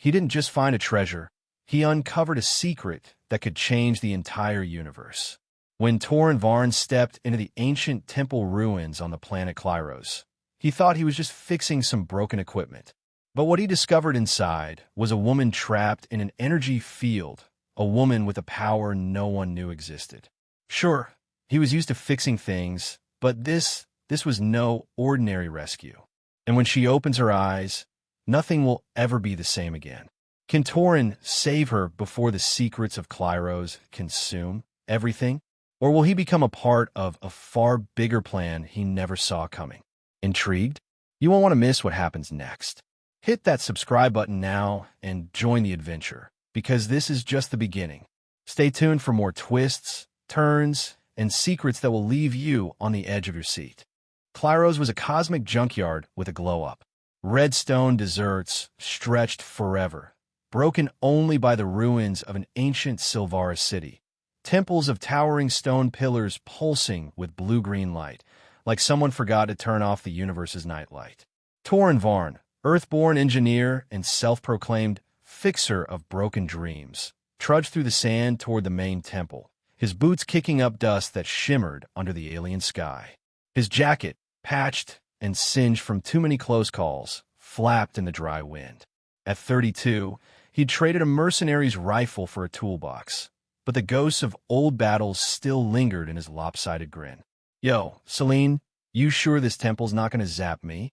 He didn't just find a treasure, he uncovered a secret that could change the entire universe. When Toren Varn stepped into the ancient temple ruins on the planet Klyros, he thought he was just fixing some broken equipment. But what he discovered inside was a woman trapped in an energy field, a woman with a power no one knew existed. Sure, he was used to fixing things, but this was no ordinary rescue. And when she opens her eyes, nothing will ever be the same again. Can Toren save her before the secrets of Klyros consume everything? Or will he become a part of a far bigger plan he never saw coming? Intrigued? You won't want to miss what happens next. Hit that subscribe button now and join the adventure, because this is just the beginning. Stay tuned for more twists, turns, and secrets that will leave you on the edge of your seat. Klyros was a cosmic junkyard with a glow-up. Red stone deserts stretched forever, broken only by the ruins of an ancient Silvaris city. Temples of towering stone pillars pulsing with blue-green light, like someone forgot to turn off the universe's nightlight. Toren Varn, earthborn engineer and self-proclaimed fixer of broken dreams, trudged through the sand toward the main temple, his boots kicking up dust that shimmered under the alien sky. His jacket, patched and singed from too many close calls, flapped in the dry wind. At 32, he'd traded a mercenary's rifle for a toolbox, but the ghosts of old battles still lingered in his lopsided grin. "Yo, Celine, you sure this temple's not gonna zap me?"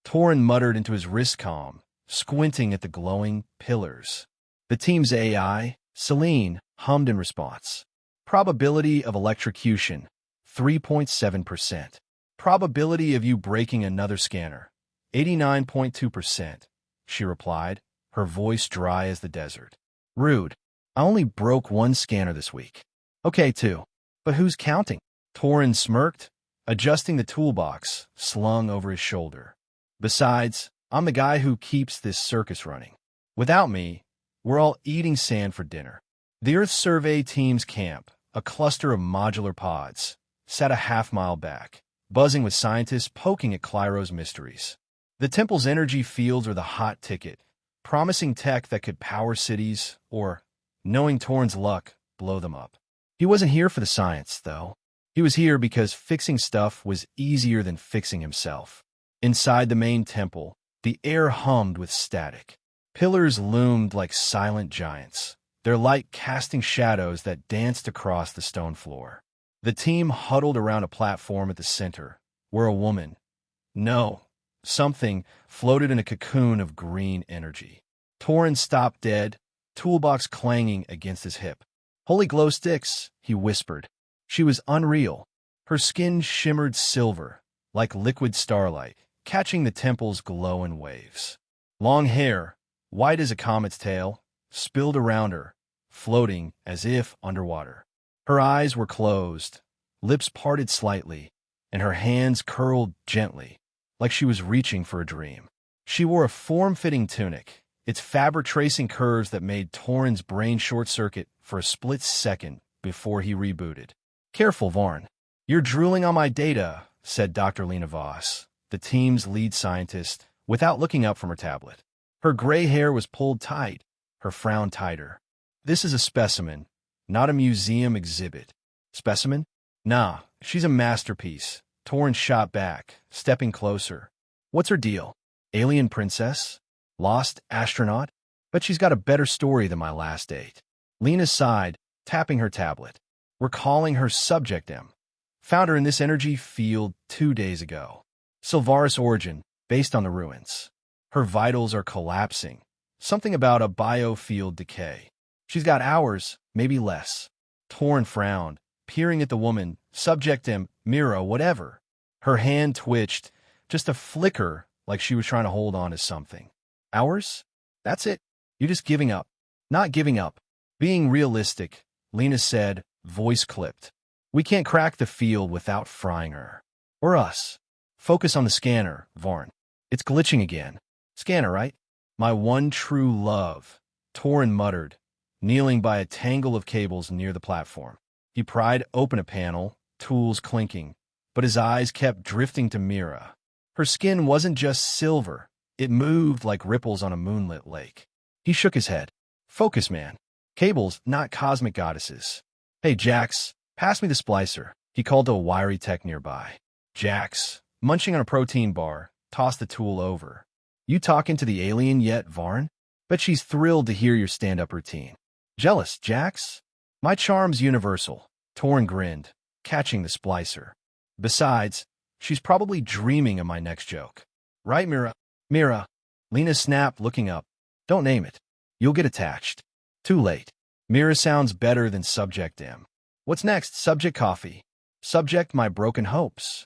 Toren muttered into his wristcom, squinting at the glowing pillars. The team's AI, Celine, hummed in response. Probability of electrocution, 3.7%. Probability of you breaking another scanner, 89.2%, she replied, her voice dry as the desert. Rude. I only broke one scanner this week. Okay, two. But who's counting? Toren smirked, adjusting the toolbox slung over his shoulder. Besides, I'm the guy who keeps this circus running. Without me, we're all eating sand for dinner. The Earth Survey Team's camp, a cluster of modular pods, sat a half-mile back, buzzing with scientists poking at Klyros mysteries. The temple's energy fields were the hot ticket, promising tech that could power cities or, knowing Toren's luck, blow them up. He wasn't here for the science, though. He was here because fixing stuff was easier than fixing himself. Inside the main temple, the air hummed with static. Pillars loomed like silent giants, their light casting shadows that danced across the stone floor. The team huddled around a platform at the center, where a woman, no, something, floated in a cocoon of green energy. Toren stopped dead, toolbox clanging against his hip. "Holy glow sticks," he whispered. She was unreal. Her skin shimmered silver, like liquid starlight, catching the temple's glow in waves. Long hair, white as a comet's tail, spilled around her, floating as if underwater. Her eyes were closed, lips parted slightly, and her hands curled gently, like she was reaching for a dream. She wore a form-fitting tunic, its fabric tracing curves that made Toren's brain short-circuit for a split second before he rebooted. "Careful, Varn. You're drooling on my data," said Dr. Lena Voss, the team's lead scientist, without looking up from her tablet. Her gray hair was pulled tight, her frown tighter. "This is a specimen, not a museum exhibit." "Specimen? Nah, she's a masterpiece," Toren shot back, stepping closer. "What's her deal? Alien princess? Lost astronaut? But she's got a better story than my last date." Lena sighed, tapping her tablet. "We're calling her Subject M. Found her in this energy field 2 days ago. Silvaris origin, based on the ruins. Her vitals are collapsing. Something about a biofield decay. She's got hours, maybe less." Toren frowned, peering at the woman, Subject M, Mira, whatever. Her hand twitched, just a flicker like she was trying to hold on to something. "Hours? That's it? You're just giving up." "Not giving up. Being realistic," Lena said, voice clipped. "We can't crack the field without frying her. Or us. Focus on the scanner, Varn. It's glitching again." "Scanner, right? My one true love," Toren muttered, kneeling by a tangle of cables near the platform. He pried open a panel, tools clinking, but his eyes kept drifting to Mira. Her skin wasn't just silver, it moved like ripples on a moonlit lake. He shook his head. Focus, man. Cables, not cosmic goddesses. Hey, Jax, pass me the splicer. He called to a wiry tech nearby. Jax, munching on a protein bar, tossed the tool over. You talking to the alien yet, Varn? Bet she's thrilled to hear your stand-up routine. Jealous, Jax? My charm's universal. Toren grinned, catching the splicer. Besides, she's probably dreaming of my next joke. Right, Mira? Mira. Lena snapped, looking up. Don't name it. You'll get attached. Too late. Mira sounds better than Subject M. What's next, Subject Coffee? Subject my broken hopes.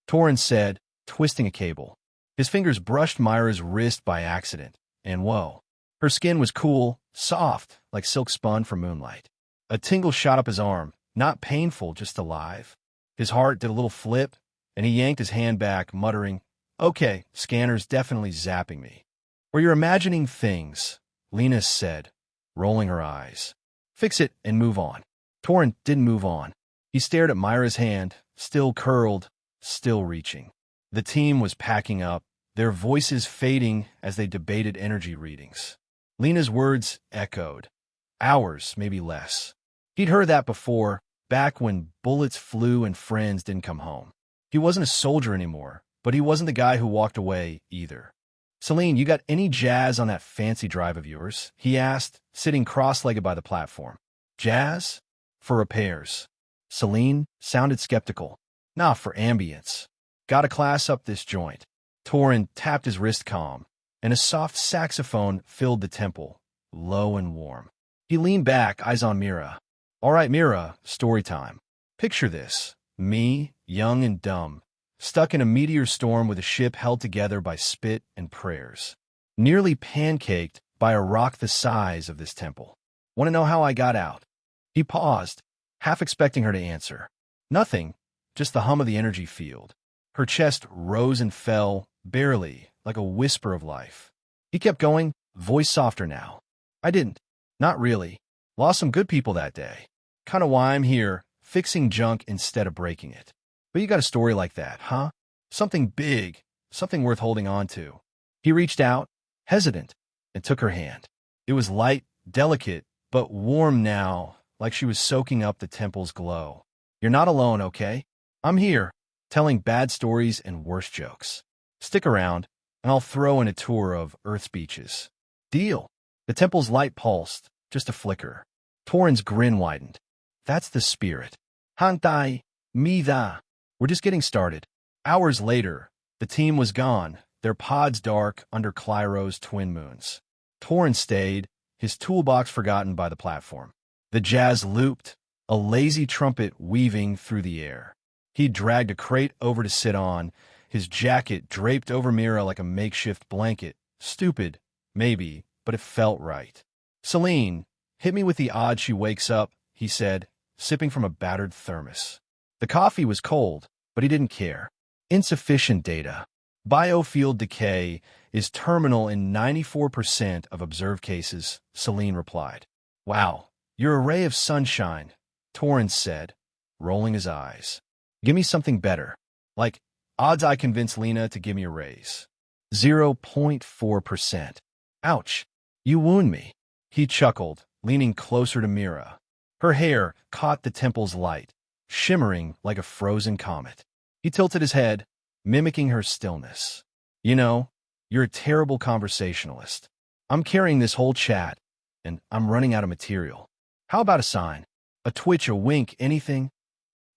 Toren said, twisting a cable. His fingers brushed Myra's wrist by accident, and whoa. Her skin was cool, soft, like silk spun from moonlight. A tingle shot up his arm, not painful, just alive. His heart did a little flip, and he yanked his hand back, muttering, Okay, scanner's definitely zapping me. Or you're imagining things, Lena said, rolling her eyes. Fix it and move on. Toren didn't move on. He stared at Myra's hand, still curled, still reaching. The team was packing up, their voices fading as they debated energy readings. Lena's words echoed. Hours, maybe less. He'd heard that before, back when bullets flew and friends didn't come home. He wasn't a soldier anymore, but he wasn't the guy who walked away either. Celine, you got any jazz on that fancy drive of yours? He asked, sitting cross-legged by the platform. Jazz? For repairs. Celine sounded skeptical. Nah, for ambience. Gotta class up this joint. Toren tapped his wrist calm, and a soft saxophone filled the temple, low and warm. He leaned back, eyes on Mira. All right, Mira, story time. Picture this. Me, young and dumb, stuck in a meteor storm with a ship held together by spit and prayers. Nearly pancaked by a rock the size of this temple. Want to know how I got out? He paused, half expecting her to answer. Nothing, just the hum of the energy field. Her chest rose and fell, barely, like a whisper of life. He kept going, voice softer now. I didn't. Not really. Lost some good people that day. Kinda why I'm here, fixing junk instead of breaking it. But you got a story like that, huh? Something big, something worth holding on to. He reached out, hesitant, and took her hand. It was light, delicate, but warm now, like she was soaking up the temple's glow. You're not alone, okay? I'm here, telling bad stories and worse jokes. Stick around, and I'll throw in a tour of Earth's beaches. Deal. The temple's light pulsed, just a flicker. Toren's grin widened. That's the spirit. Hantai, Mida. We're just getting started. Hours later, the team was gone, their pods dark under Klyros' twin moons. Toren stayed, his toolbox forgotten by the platform. The jazz looped, a lazy trumpet weaving through the air. He dragged a crate over to sit on, his jacket draped over Mira like a makeshift blanket. Stupid, maybe, but it felt right. Celine, hit me with the odds she wakes up, he said, sipping from a battered thermos. The coffee was cold, but he didn't care. Insufficient data. Biofield decay is terminal in 94% of observed cases, Celine replied. Wow, you're a ray of sunshine, Toren said, rolling his eyes. Give me something better. Like, odds I convince Lena to give me a raise. 0.4%. Ouch, you wound me. He chuckled, leaning closer to Mira. Her hair caught the temple's light, shimmering like a frozen comet. He tilted his head, mimicking her stillness. You know, you're a terrible conversationalist. I'm carrying this whole chat, and I'm running out of material. How about a sign? A twitch, a wink, anything?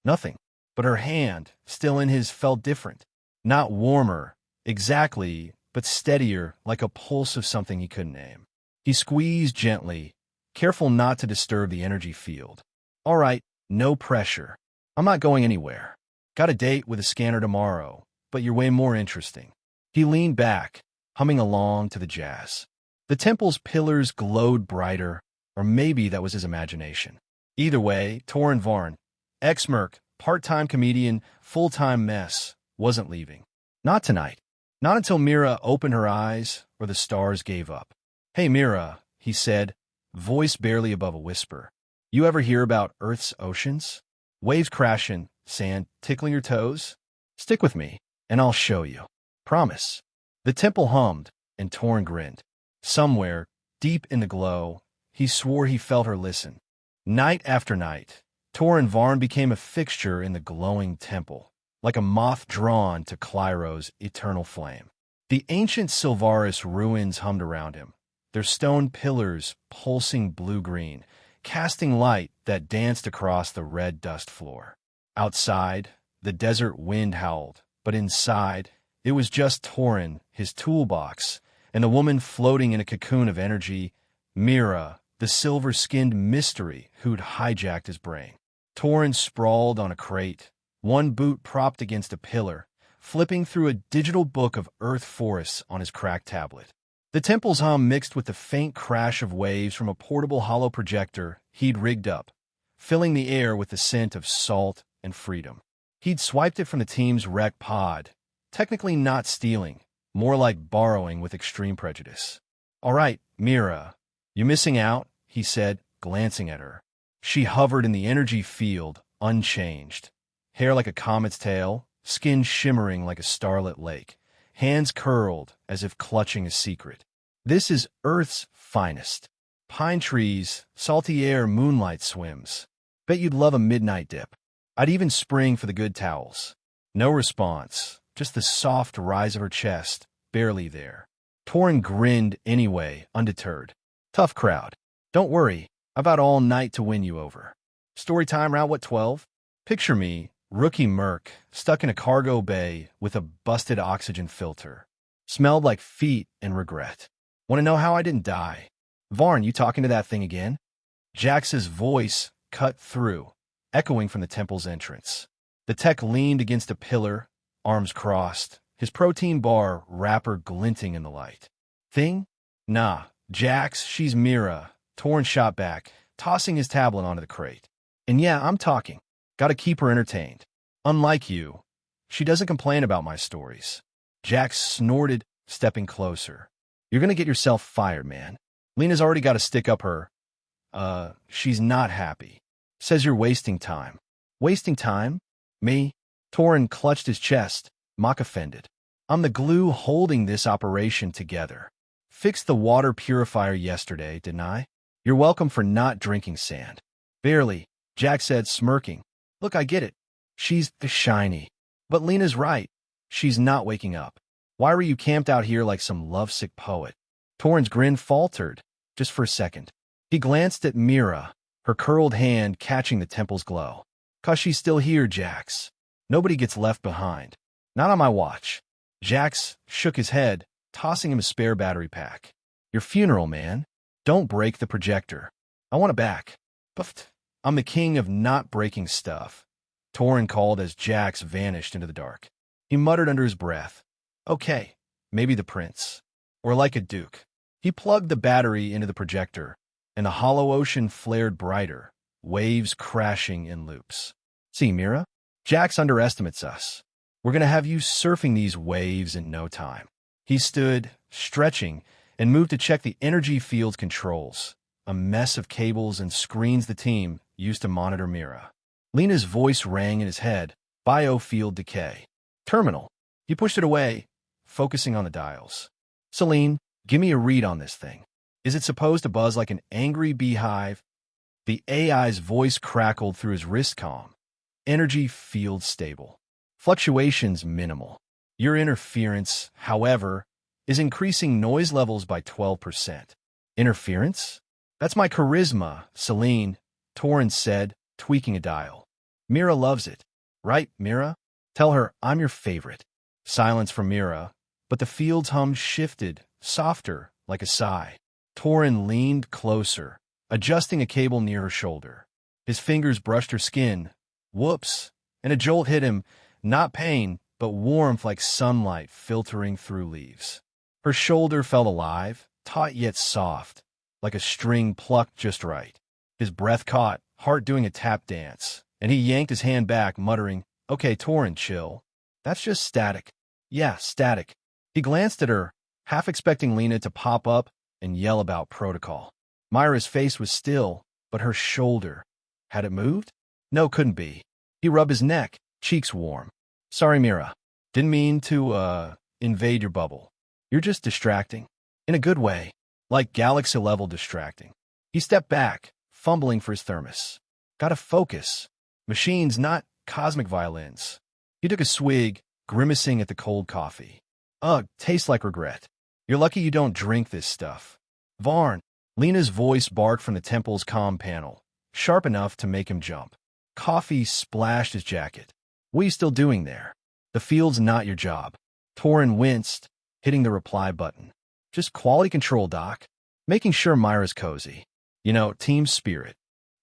Nothing. But her hand, still in his, felt different. Not warmer, exactly, but steadier, like a pulse of something he couldn't name. He squeezed gently, careful not to disturb the energy field. All right, no pressure. I'm not going anywhere. Got a date with a scanner tomorrow, but you're way more interesting. He leaned back, humming along to the jazz. The temple's pillars glowed brighter, or maybe that was his imagination. Either way, Toren Varn, ex-merc, part-time comedian, full-time mess, wasn't leaving. Not tonight. Not until Mira opened her eyes or the stars gave up. Hey, Mira, he said, voice barely above a whisper. You ever hear about Earth's oceans? Waves crashing, sand tickling your toes? Stick with me, and I'll show you. Promise. The temple hummed, and Toren grinned. Somewhere, Deep in the glow, he swore he felt her listen. Night after night, Toren Varn became a fixture in the glowing temple, like a moth drawn to Klyros' eternal flame. The ancient Silvaris ruins hummed around him, their stone pillars pulsing blue-green, casting light that danced across the red dust floor. Outside, the desert wind howled, but inside, it was just Toren, his toolbox, and the woman floating in a cocoon of energy, Mira, the silver-skinned mystery who'd hijacked his brain. Toren sprawled on a crate, one boot propped against a pillar, flipping through a digital book of Earth forests on his cracked tablet. The temple's hum mixed with the faint crash of waves from a portable hollow projector he'd rigged up, filling the air with the scent of salt and freedom. He'd swiped it from the team's wrecked pod, technically not stealing, more like borrowing with extreme prejudice. "All right, Mira, you missing out?" he said, glancing at her. She hovered in the energy field, unchanged. Hair like a comet's tail, skin shimmering like a starlit lake, hands curled as if clutching a secret. "This is Earth's finest. Pine trees, salty air, moonlight swims. Bet you'd love a midnight dip. I'd even spring for the good towels." No response, just the soft rise of her chest, barely there. Toren grinned anyway, undeterred. "Tough crowd. Don't worry, I've got all night to win you over. Story time around what, 12? Picture me, rookie merc, stuck in a cargo bay with a busted oxygen filter. Smelled like feet and regret. Want to know how I didn't die? Varn, you talking to that thing again?" Jax's voice cut through, echoing from the temple's entrance. The tech leaned against a pillar, arms crossed, his protein bar wrapper glinting in the light. "Thing? Nah, Jax, she's Mira." Toren shot back, tossing his tablet onto the crate. "And yeah, I'm talking. Gotta keep her entertained. Unlike you, she doesn't complain about my stories." Jax snorted, stepping closer. "You're gonna get yourself fired, man. Lena's already got to stick up her. She's not happy. Says you're wasting time." "Wasting time? Me?" Toren clutched his chest, mock offended. "I'm the glue holding this operation together. Fixed the water purifier yesterday, didn't I? You're welcome for not drinking sand." "Barely," Jack said, smirking. "Look, I get it. She's shiny. But Lena's right. She's not waking up. Why were you camped out here like some lovesick poet?" Toren's grin faltered, just for a second. He glanced at Mira, her curled hand catching the temple's glow. "'Cause she's still here, Jax. Nobody gets left behind. Not on my watch." Jax shook his head, tossing him a spare battery pack. "Your funeral, man. Don't break the projector. I want it back." "But I'm the king of not breaking stuff," Toren called as Jax vanished into the dark. He muttered under his breath, "Okay, maybe the prince. Or like a duke." He plugged the battery into the projector, and the hollow ocean flared brighter, waves crashing in loops. "See, Mira? Jax underestimates us. We're going to have you surfing these waves in no time." He stood, stretching, and moved to check the energy field controls, a mess of cables and screens the team used to monitor Mira. Lena's voice rang in his head, "Biofield decay. Terminal." He pushed it away, focusing on the dials. "Celine, give me a read on this thing. Is it supposed to buzz like an angry beehive?" The AI's voice crackled through his wrist comm. "Energy field stable. Fluctuations minimal. Your interference, however, is increasing noise levels by 12%. "Interference? That's my charisma, Celine," Toren said, tweaking a dial. "Mira loves it. Right, Mira? Tell her I'm your favorite." Silence from Mira, but the field's hum shifted, softer, like a sigh. Toren leaned closer, adjusting a cable near her shoulder. His fingers brushed her skin. Whoops! And a jolt hit him, not pain, but warmth like sunlight filtering through leaves. Her shoulder felt alive, taut yet soft, like a string plucked just right. His breath caught, heart doing a tap dance, and he yanked his hand back, muttering, "Okay, Toren, chill. That's just static." "Yeah, static." He glanced at her, half expecting Lena to pop up and yell about protocol. Myra's face was still, but her shoulder. Had it moved? No, couldn't be. He rubbed his neck, cheeks warm. "Sorry, Mira. Didn't mean to, invade your bubble. You're just distracting. In a good way." like galaxy-level distracting. He stepped back, fumbling for his thermos. Gotta focus. Machines, not cosmic violins. He took a swig, grimacing at the cold coffee. Ugh, tastes like regret. You're lucky you don't drink this stuff. Varn, Lena's voice barked from the temple's comm panel, sharp enough to make him jump. Coffee splashed his jacket. What are you still doing there? The field's not your job. Toren winced, hitting the reply button. Just quality control, Doc. Making sure Mira's cozy. You know, team spirit.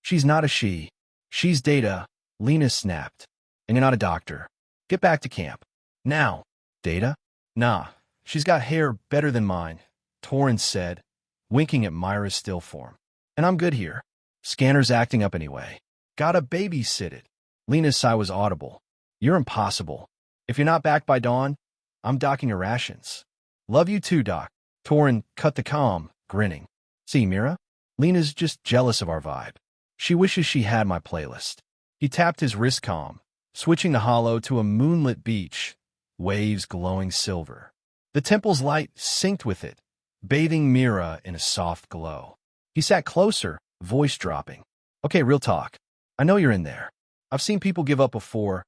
She's not a she. She's Data, Lena snapped. And you're not a doctor. Get back to camp. Now. Data? Nah, she's got hair better than mine, Toren said, winking at Mira's still form. And I'm good here. Scanner's acting up anyway. Gotta babysit it. Lena's sigh was audible. You're impossible. If you're not back by dawn, I'm docking your rations. Love you too, Doc. Toren cut the comm, grinning. See, Mira? Lena's just jealous of our vibe. She wishes she had my playlist. He tapped his wrist comm, switching the holo to a moonlit beach, waves glowing silver. The temple's light synced with it, bathing Mira in a soft glow. He sat closer, voice dropping. Okay, real talk. I know you're in there. I've seen people give up before.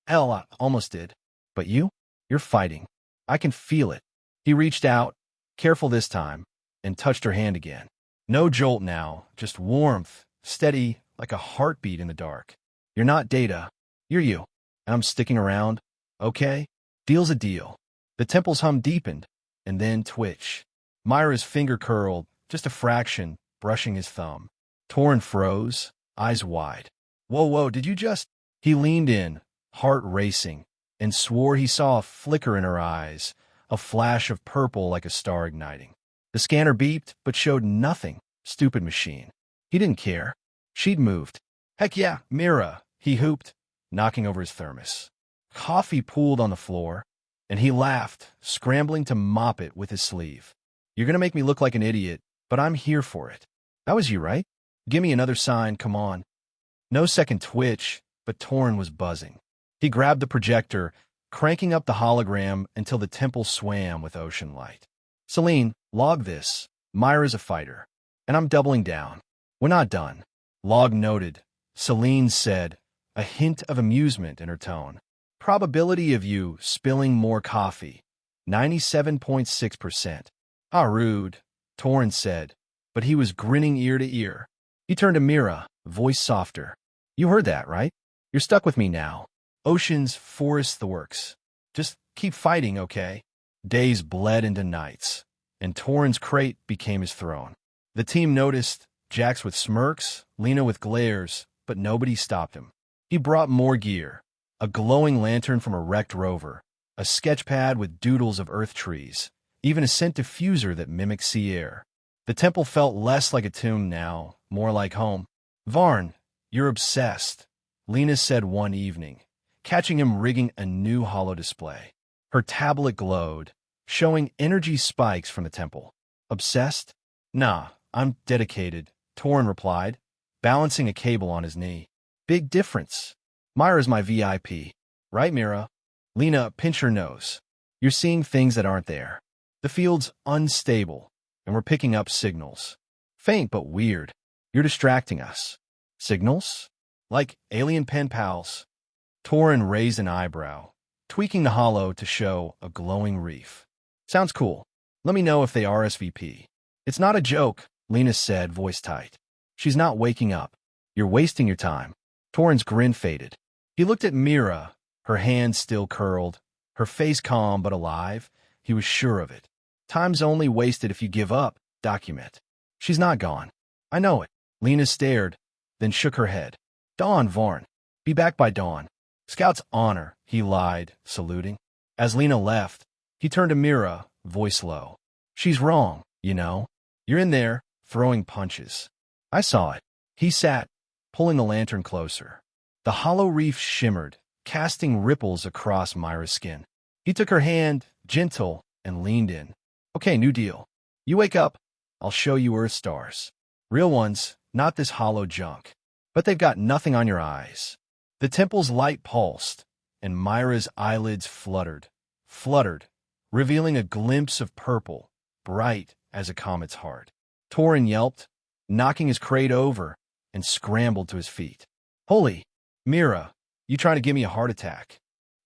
Hell, I almost did. But you? You're fighting. I can feel it. He reached out, careful this time, and touched her hand again. No jolt now, just warmth, steady like a heartbeat in the dark. You're not Data. You're you. And I'm sticking around. Okay? Deal's a deal. The temple's hum deepened, and then twitch. Mira's finger curled, just a fraction, brushing his thumb. Toren froze, eyes wide. Whoa, did you just... He leaned in, heart racing, and swore he saw a flicker in her eyes, a flash of purple like a star igniting. The scanner beeped, but showed nothing. Stupid machine. He didn't care. She'd moved. Heck yeah, Mira, he hooped, knocking over his thermos. Coffee pooled on the floor, and he laughed, scrambling to mop it with his sleeve. You're gonna make me look like an idiot, but I'm here for it. That was you, right? Give me another sign, come on. No second twitch, but Toren was buzzing. He grabbed the projector, cranking up the hologram until the temple swam with ocean light. Celine, log this. Mira's a fighter. And I'm doubling down. We're not done. Log noted. Celine said, a hint of amusement in her tone. Probability of you spilling more coffee. 97.6%. Ah, rude, Toren said, but he was grinning ear to ear. He turned to Mira, voice softer. You heard that, right? You're stuck with me now. Oceans, forests, the works. Just keep fighting, okay? Days bled into nights, and Toren's crate became his throne. The team noticed, Jax with smirks, Lena with glares, but nobody stopped him. He brought more gear, a glowing lantern from a wrecked rover, a sketch pad with doodles of earth trees, even a scent diffuser that mimicked sea air. The temple felt less like a tomb now, more like home. Varn, you're obsessed, Lena said one evening, catching him rigging a new holo display. Her tablet glowed, showing energy spikes from the temple. Obsessed? Nah, I'm dedicated, Toren replied, balancing a cable on his knee. Big difference. Mira's my VIP. Right, Mira? Lena, pinch her nose. You're seeing things that aren't there. The field's unstable, and we're picking up signals. Faint but weird. You're distracting us. Signals? Like alien pen pals. Toren raised an eyebrow, tweaking the holo to show a glowing reef. Sounds cool. Let me know if they RSVP. It's not a joke, Lena said, voice tight. She's not waking up. You're wasting your time. Toren's grin faded. He looked at Mira, her hands still curled, her face calm but alive. He was sure of it. Time's only wasted if you give up, document. She's not gone. I know it. Lena stared, then shook her head. Dawn, Varn. Be back by dawn. Scout's honor, he lied, saluting. As Lena left, he turned to Mira, voice low. She's wrong, you know. You're in there, throwing punches. I saw it. He sat, pulling the lantern closer. The hollow reef shimmered, casting ripples across Mira's skin. He took her hand, gentle, and leaned in. Okay, new deal. You wake up, I'll show you Earth stars. Real ones, not this hollow junk. But they've got nothing on your eyes. The temple's light pulsed, and Mira's eyelids fluttered, revealing a glimpse of purple, bright as a comet's heart. Toren yelped, knocking his crate over, and scrambled to his feet. Holy, Mira, you trying to give me a heart attack?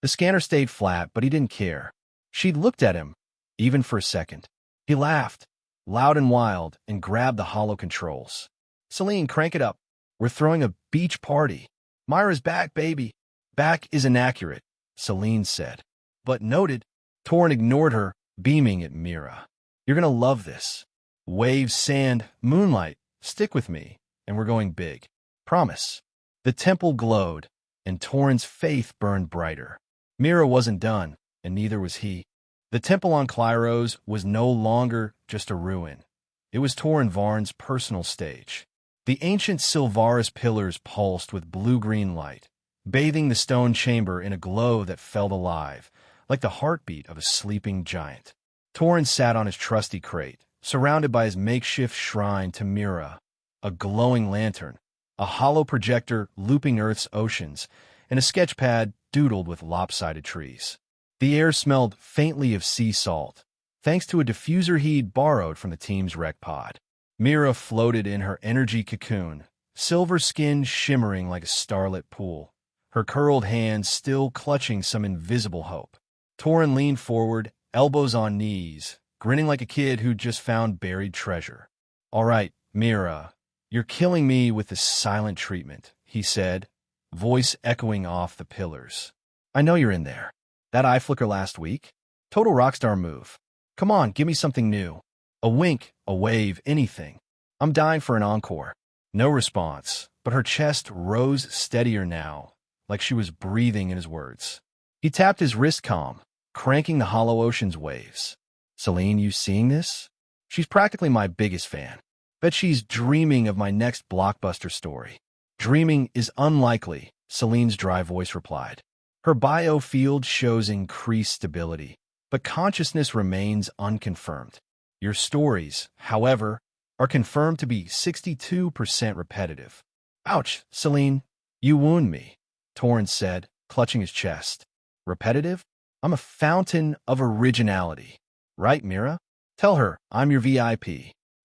The scanner stayed flat, but he didn't care. She looked at him, even for a second. He laughed, loud and wild, and grabbed the hollow controls. Celine, crank it up. We're throwing a beach party. Myra's back, baby. Back is inaccurate, Celine said. But noted, Toren ignored her, beaming at Mira. You're gonna love this. Waves, sand, moonlight, stick with me, and we're going big. Promise. The temple glowed, and Toren's faith burned brighter. Mira wasn't done, and neither was he. The temple on Klyros was no longer just a ruin. It was Toren Varn's personal stage. The ancient Silvarus pillars pulsed with blue-green light, bathing the stone chamber in a glow that felt alive, like the heartbeat of a sleeping giant. Toren sat on his trusty crate, surrounded by his makeshift shrine to Mira, a glowing lantern, a hollow projector looping Earth's oceans, and a sketchpad doodled with lopsided trees. The air smelled faintly of sea salt, thanks to a diffuser he'd borrowed from the team's rec pod. Mira floated in her energy cocoon, silver skin shimmering like a starlit pool, her curled hands still clutching some invisible hope. Toren leaned forward, elbows on knees, grinning like a kid who'd just found buried treasure. All right, Mira, you're killing me with this silent treatment, he said, voice echoing off the pillars. I know you're in there. That eye flicker last week? Total rockstar move. Come on, give me something new. A wink, a wave, anything. I'm dying for an encore. No response, but her chest rose steadier now, like she was breathing in his words. He tapped his wrist calm, cranking the hollow ocean's waves. Celine, you seeing this? She's practically my biggest fan. Bet she's dreaming of my next blockbuster story. Dreaming is unlikely, Celine's dry voice replied. Her biofield shows increased stability, but consciousness remains unconfirmed. Your stories, however, are confirmed to be 62% repetitive. Ouch, Celine, you wound me, Toren said, clutching his chest. Repetitive? I'm a fountain of originality. Right, Mira? Tell her I'm your VIP.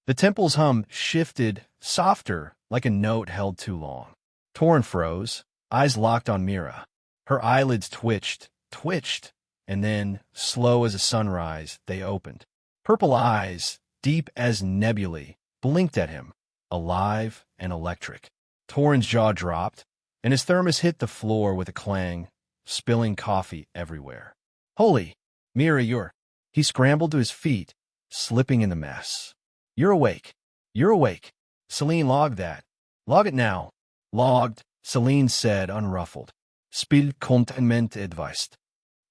The temple's hum shifted, softer, like a note held too long. Toren froze, eyes locked on Mira. Her eyelids twitched, and then, slow as a sunrise, they opened. Purple eyes, deep as nebulae, blinked at him, alive and electric. Toren's jaw dropped, and his thermos hit the floor with a clang, spilling coffee everywhere. Holy, Mira, you're... He scrambled to his feet, slipping in the mess. You're awake. You're awake. Celine, log that. Log it now. Logged, Celine said, unruffled. Spill containment advised.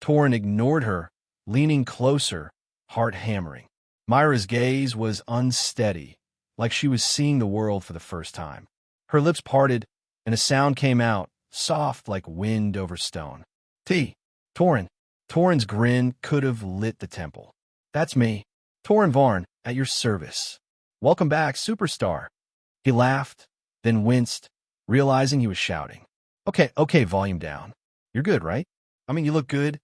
Toren ignored her, leaning closer, heart hammering. Myra's gaze was unsteady, like she was seeing the world for the first time. Her lips parted, and a sound came out, soft like wind over stone. Toren. Toren's grin could have lit the temple. That's me, Toren Varn, at your service. Welcome back, superstar. He laughed, then winced, realizing he was shouting. Okay, volume down. You're good, right? I mean, you look good.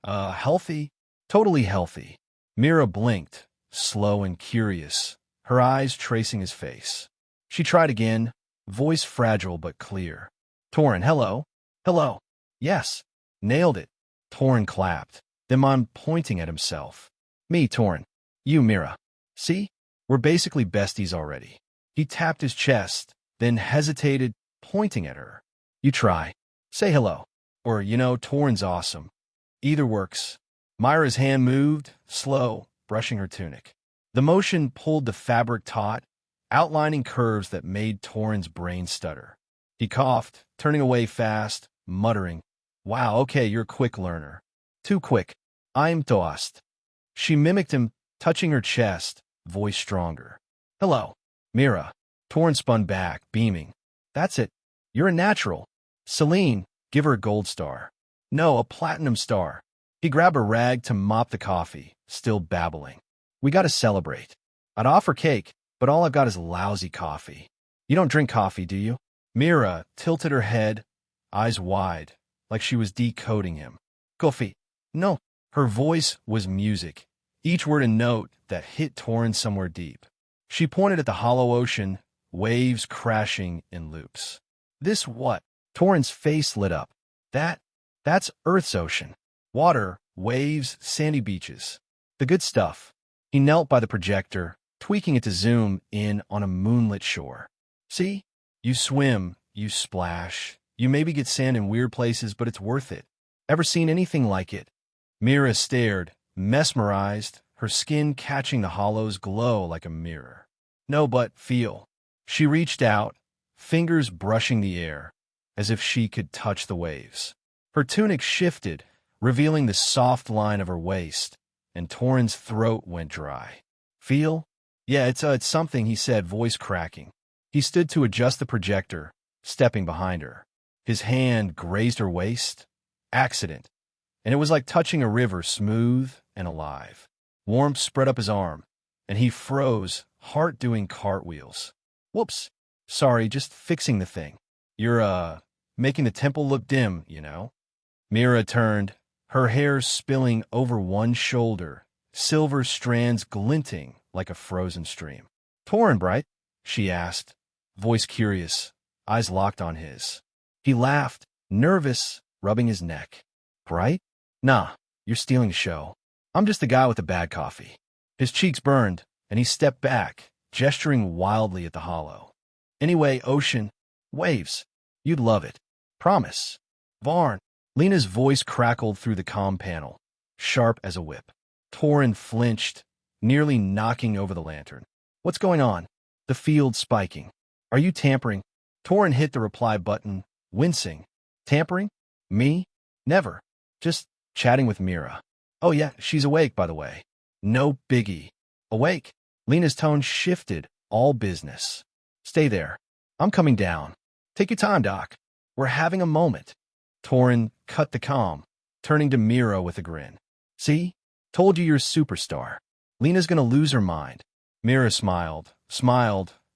Healthy. Totally healthy. Mira blinked, slow and curious, her eyes tracing his face. She tried again, voice fragile but clear. Toren, hello? Hello. Yes. Nailed it. Toren clapped, then pointing at himself. Me, Toren. You, Mira. See? We're basically besties already. He tapped his chest, then hesitated, pointing at her. You try. Say hello. Or, Toren's awesome. Either works. Myra's hand moved, slow, brushing her tunic. The motion pulled the fabric taut, outlining curves that made Toren's brain stutter. He coughed, turning away fast, muttering, Wow, okay, you're a quick learner. Too quick. I'm toast. She mimicked him, touching her chest, voice stronger. Hello, Mira. Toren spun back, beaming. That's it. You're a natural. Celine, give her a gold star. No, a platinum star. He grabbed a rag to mop the coffee, still babbling. We gotta celebrate. I'd offer cake, but all I've got is lousy coffee. You don't drink coffee, do you? Mira tilted her head, eyes wide, like she was decoding him. Coffee. No. Her voice was music, each word a note that hit Toren somewhere deep. She pointed at the hollow ocean, waves crashing in loops. This what? Toren's face lit up. That's Earth's ocean. Water, waves, sandy beaches. The good stuff. He knelt by the projector, tweaking it to zoom in on a moonlit shore. See? You swim, you splash, you maybe get sand in weird places, but it's worth it. Ever seen anything like it? Mira stared, mesmerized, her skin catching the hollow's glow like a mirror. No, but feel. She reached out, fingers brushing the air, as if she could touch the waves. Her tunic shifted, revealing the soft line of her waist, and Toren's throat went dry. Feel? Yeah, it's something, he said, voice cracking. He stood to adjust the projector, stepping behind her. His hand grazed her waist. Accident. And it was like touching a river, smooth and alive. Warmth spread up his arm, and he froze, heart doing cartwheels. Whoops. Sorry, just fixing the thing. You're, making the temple look dim, you know? Mira turned, her hair spilling over one shoulder, silver strands glinting like a frozen stream. Toren, bright? She asked, voice curious, eyes locked on his. He laughed, nervous, rubbing his neck. Bright? Nah, you're stealing the show. I'm just the guy with the bad coffee. His cheeks burned, and he stepped back, gesturing wildly at the hollow. Anyway, ocean, waves. You'd love it. Promise. Varn. Lena's voice crackled through the comm panel, sharp as a whip. Toren flinched, nearly knocking over the lantern. What's going on? The field spiking. Are you tampering? Toren hit the reply button, wincing. Tampering? Me? Never. Just chatting with Mira. Oh yeah, she's awake, by the way. No biggie. Awake? Lena's tone shifted, all business. Stay there. I'm coming down. Take your time, Doc. We're having a moment. Toren cut the comm, turning to Mira with a grin. See? Told you you're a superstar. Lena's gonna lose her mind. Mira smiled,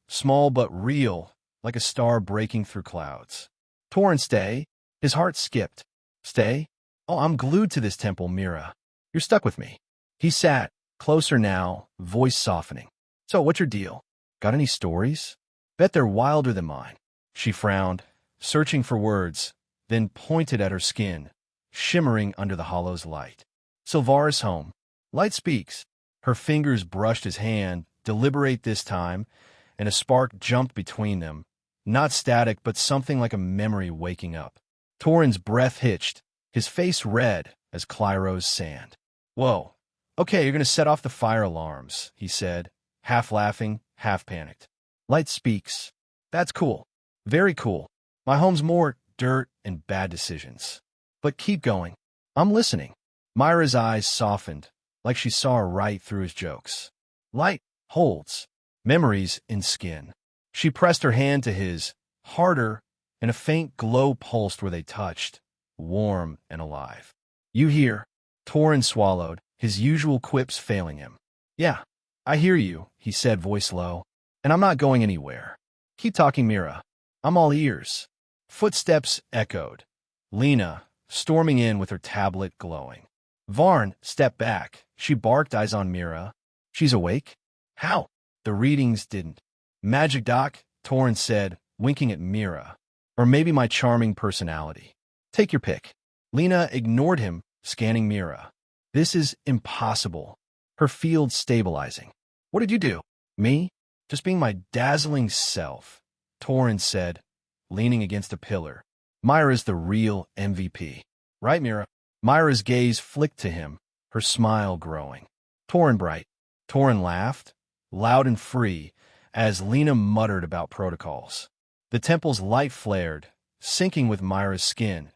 small but real, like a star breaking through clouds. Toren, stay. His heart skipped. Stay? Oh, I'm glued to this temple, Mira. You're stuck with me. He sat, closer now, voice softening. So, what's your deal? Got any stories? Bet they're wilder than mine. She frowned, searching for words, then pointed at her skin, shimmering under the hollow's light. Silvara's home. Light speaks. Her fingers brushed his hand, deliberate this time, and a spark jumped between them. Not static, but something like a memory waking up. Toren's breath hitched, his face red as Klyros sand. Whoa. Okay, you're going to set off the fire alarms, he said, half laughing, half panicked. Light speaks. That's cool. Very cool. My home's more dirt and bad decisions. But keep going. I'm listening. Mira's eyes softened, like she saw right through his jokes. Light holds. Memories in skin. She pressed her hand to his, harder, and a faint glow pulsed where they touched, warm and alive. You hear? Toren swallowed, his usual quips failing him. Yeah, I hear you, he said, voice low. And I'm not going anywhere. Keep talking, Mira. I'm all ears. Footsteps echoed. Lena, storming in with her tablet glowing. Varn stepped back. She barked, eyes on Mira. She's awake? How? The readings didn't. Magic, Doc, Toren said, winking at Mira. Or maybe my charming personality. Take your pick. Lena ignored him, scanning Mira. This is impossible. Her field stabilizing. What did you do? Me? Just being my dazzling self, Toren said, leaning against a pillar. Mira's the real MVP. Right, Mira? Mira's gaze flicked to him, her smile growing. Toren, bright. Toren laughed, loud and free, as Lena muttered about protocols. The temple's light flared, syncing with Mira's skin,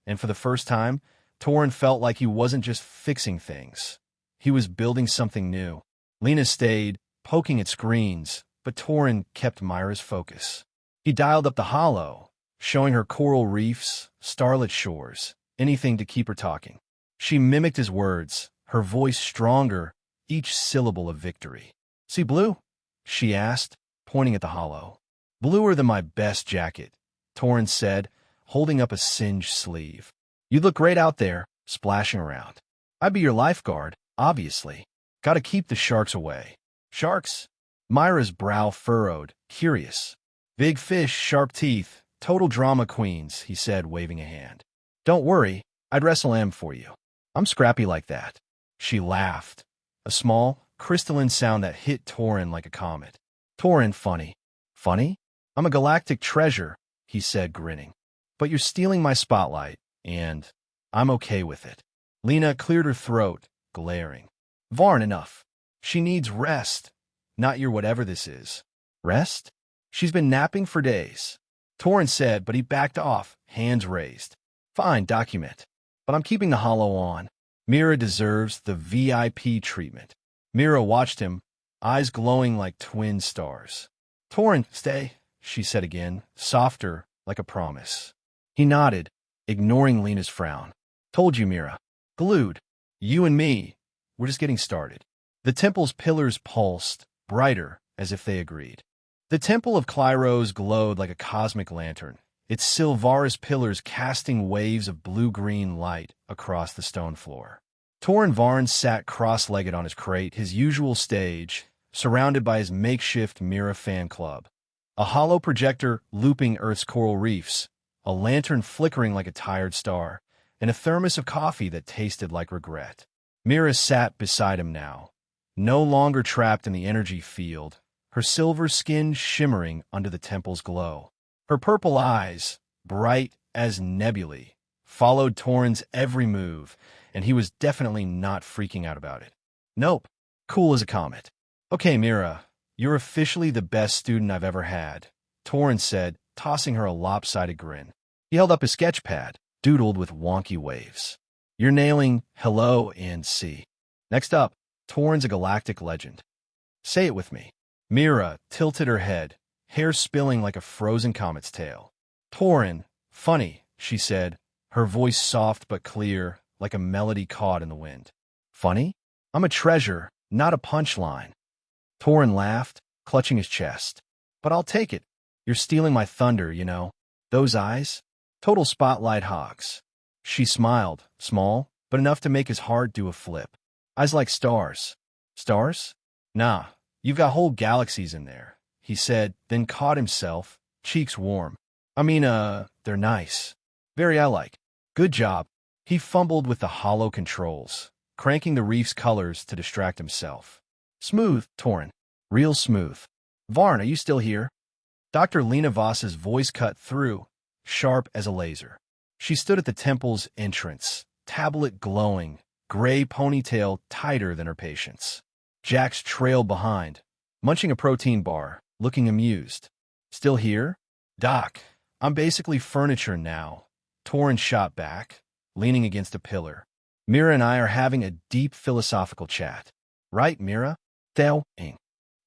and for the first time, Toren felt like he wasn't just fixing things. He was building something new. Lena stayed, poking at screens, but Toren kept Mira's focus. He dialed up the hollow, showing her coral reefs, starlit shores, anything to keep her talking. She mimicked his words, her voice stronger, each syllable a victory. See blue? She asked, pointing at the hollow. Bluer than my best jacket, Toren said, holding up a singed sleeve. You'd look great out there, splashing around. I'd be your lifeguard, obviously. Gotta keep the sharks away. Sharks? Mira's brow furrowed, curious. Big fish, sharp teeth, total drama queens, he said, waving a hand. Don't worry, I'd wrestle M for you. I'm scrappy like that. She laughed, a small, crystalline sound that hit Toren like a comet. Toren, funny. Funny? I'm a galactic treasure, he said, grinning. But you're stealing my spotlight, and I'm okay with it. Lena cleared her throat, glaring. Varn, enough. She needs rest, not your whatever this is. Rest? She's been napping for days. Toren said, but he backed off, hands raised. Fine, document. But I'm keeping the hollow on. Mira deserves the VIP treatment. Mira watched him, eyes glowing like twin stars. Toren, stay, she said again, softer, like a promise. He nodded, ignoring Lena's frown. Told you, Mira. Glued. You and me. We're just getting started. The temple's pillars pulsed, brighter, as if they agreed. The temple of Klyros glowed like a cosmic lantern, its Silvaris pillars casting waves of blue-green light across the stone floor. Toren Varn sat cross-legged on his crate, his usual stage, surrounded by his makeshift Mira fan club. A hollow projector looping Earth's coral reefs, a lantern flickering like a tired star, and a thermos of coffee that tasted like regret. Mira sat beside him now, no longer trapped in the energy field, her silver skin shimmering under the temple's glow. Her purple eyes, bright as nebulae, followed Toren's every move, and he was definitely not freaking out about it. Nope, cool as a comet. Okay, Mira, you're officially the best student I've ever had, Toren said, tossing her a lopsided grin. He held up his sketch pad, doodled with wonky waves. You're nailing hello and C. Next up, Toren's a galactic legend. Say it with me. Mira tilted her head, hair spilling like a frozen comet's tail. Toren, funny, she said, her voice soft but clear, like a melody caught in the wind. Funny? I'm a treasure, not a punchline. Toren laughed, clutching his chest. But I'll take it. You're stealing my thunder, you know. Those eyes? Total spotlight hogs. She smiled, small, but enough to make his heart do a flip. Eyes like stars. Stars? Nah, you've got whole galaxies in there, he said, then caught himself, cheeks warm. I mean, they're nice. Very I like. Good job. He fumbled with the hollow controls, cranking the reef's colors to distract himself. Smooth, Toren. Real smooth. Varn, are you still here? Dr. Lena Voss's voice cut through, sharp as a laser. She stood at the temple's entrance, tablet glowing, gray ponytail tighter than her patience. Jax trailed behind, munching a protein bar, looking amused. Still here? Doc, I'm basically furniture now. Toren shot back, leaning against a pillar. Mira and I are having a deep philosophical chat. Right, Mira? Thou, ing.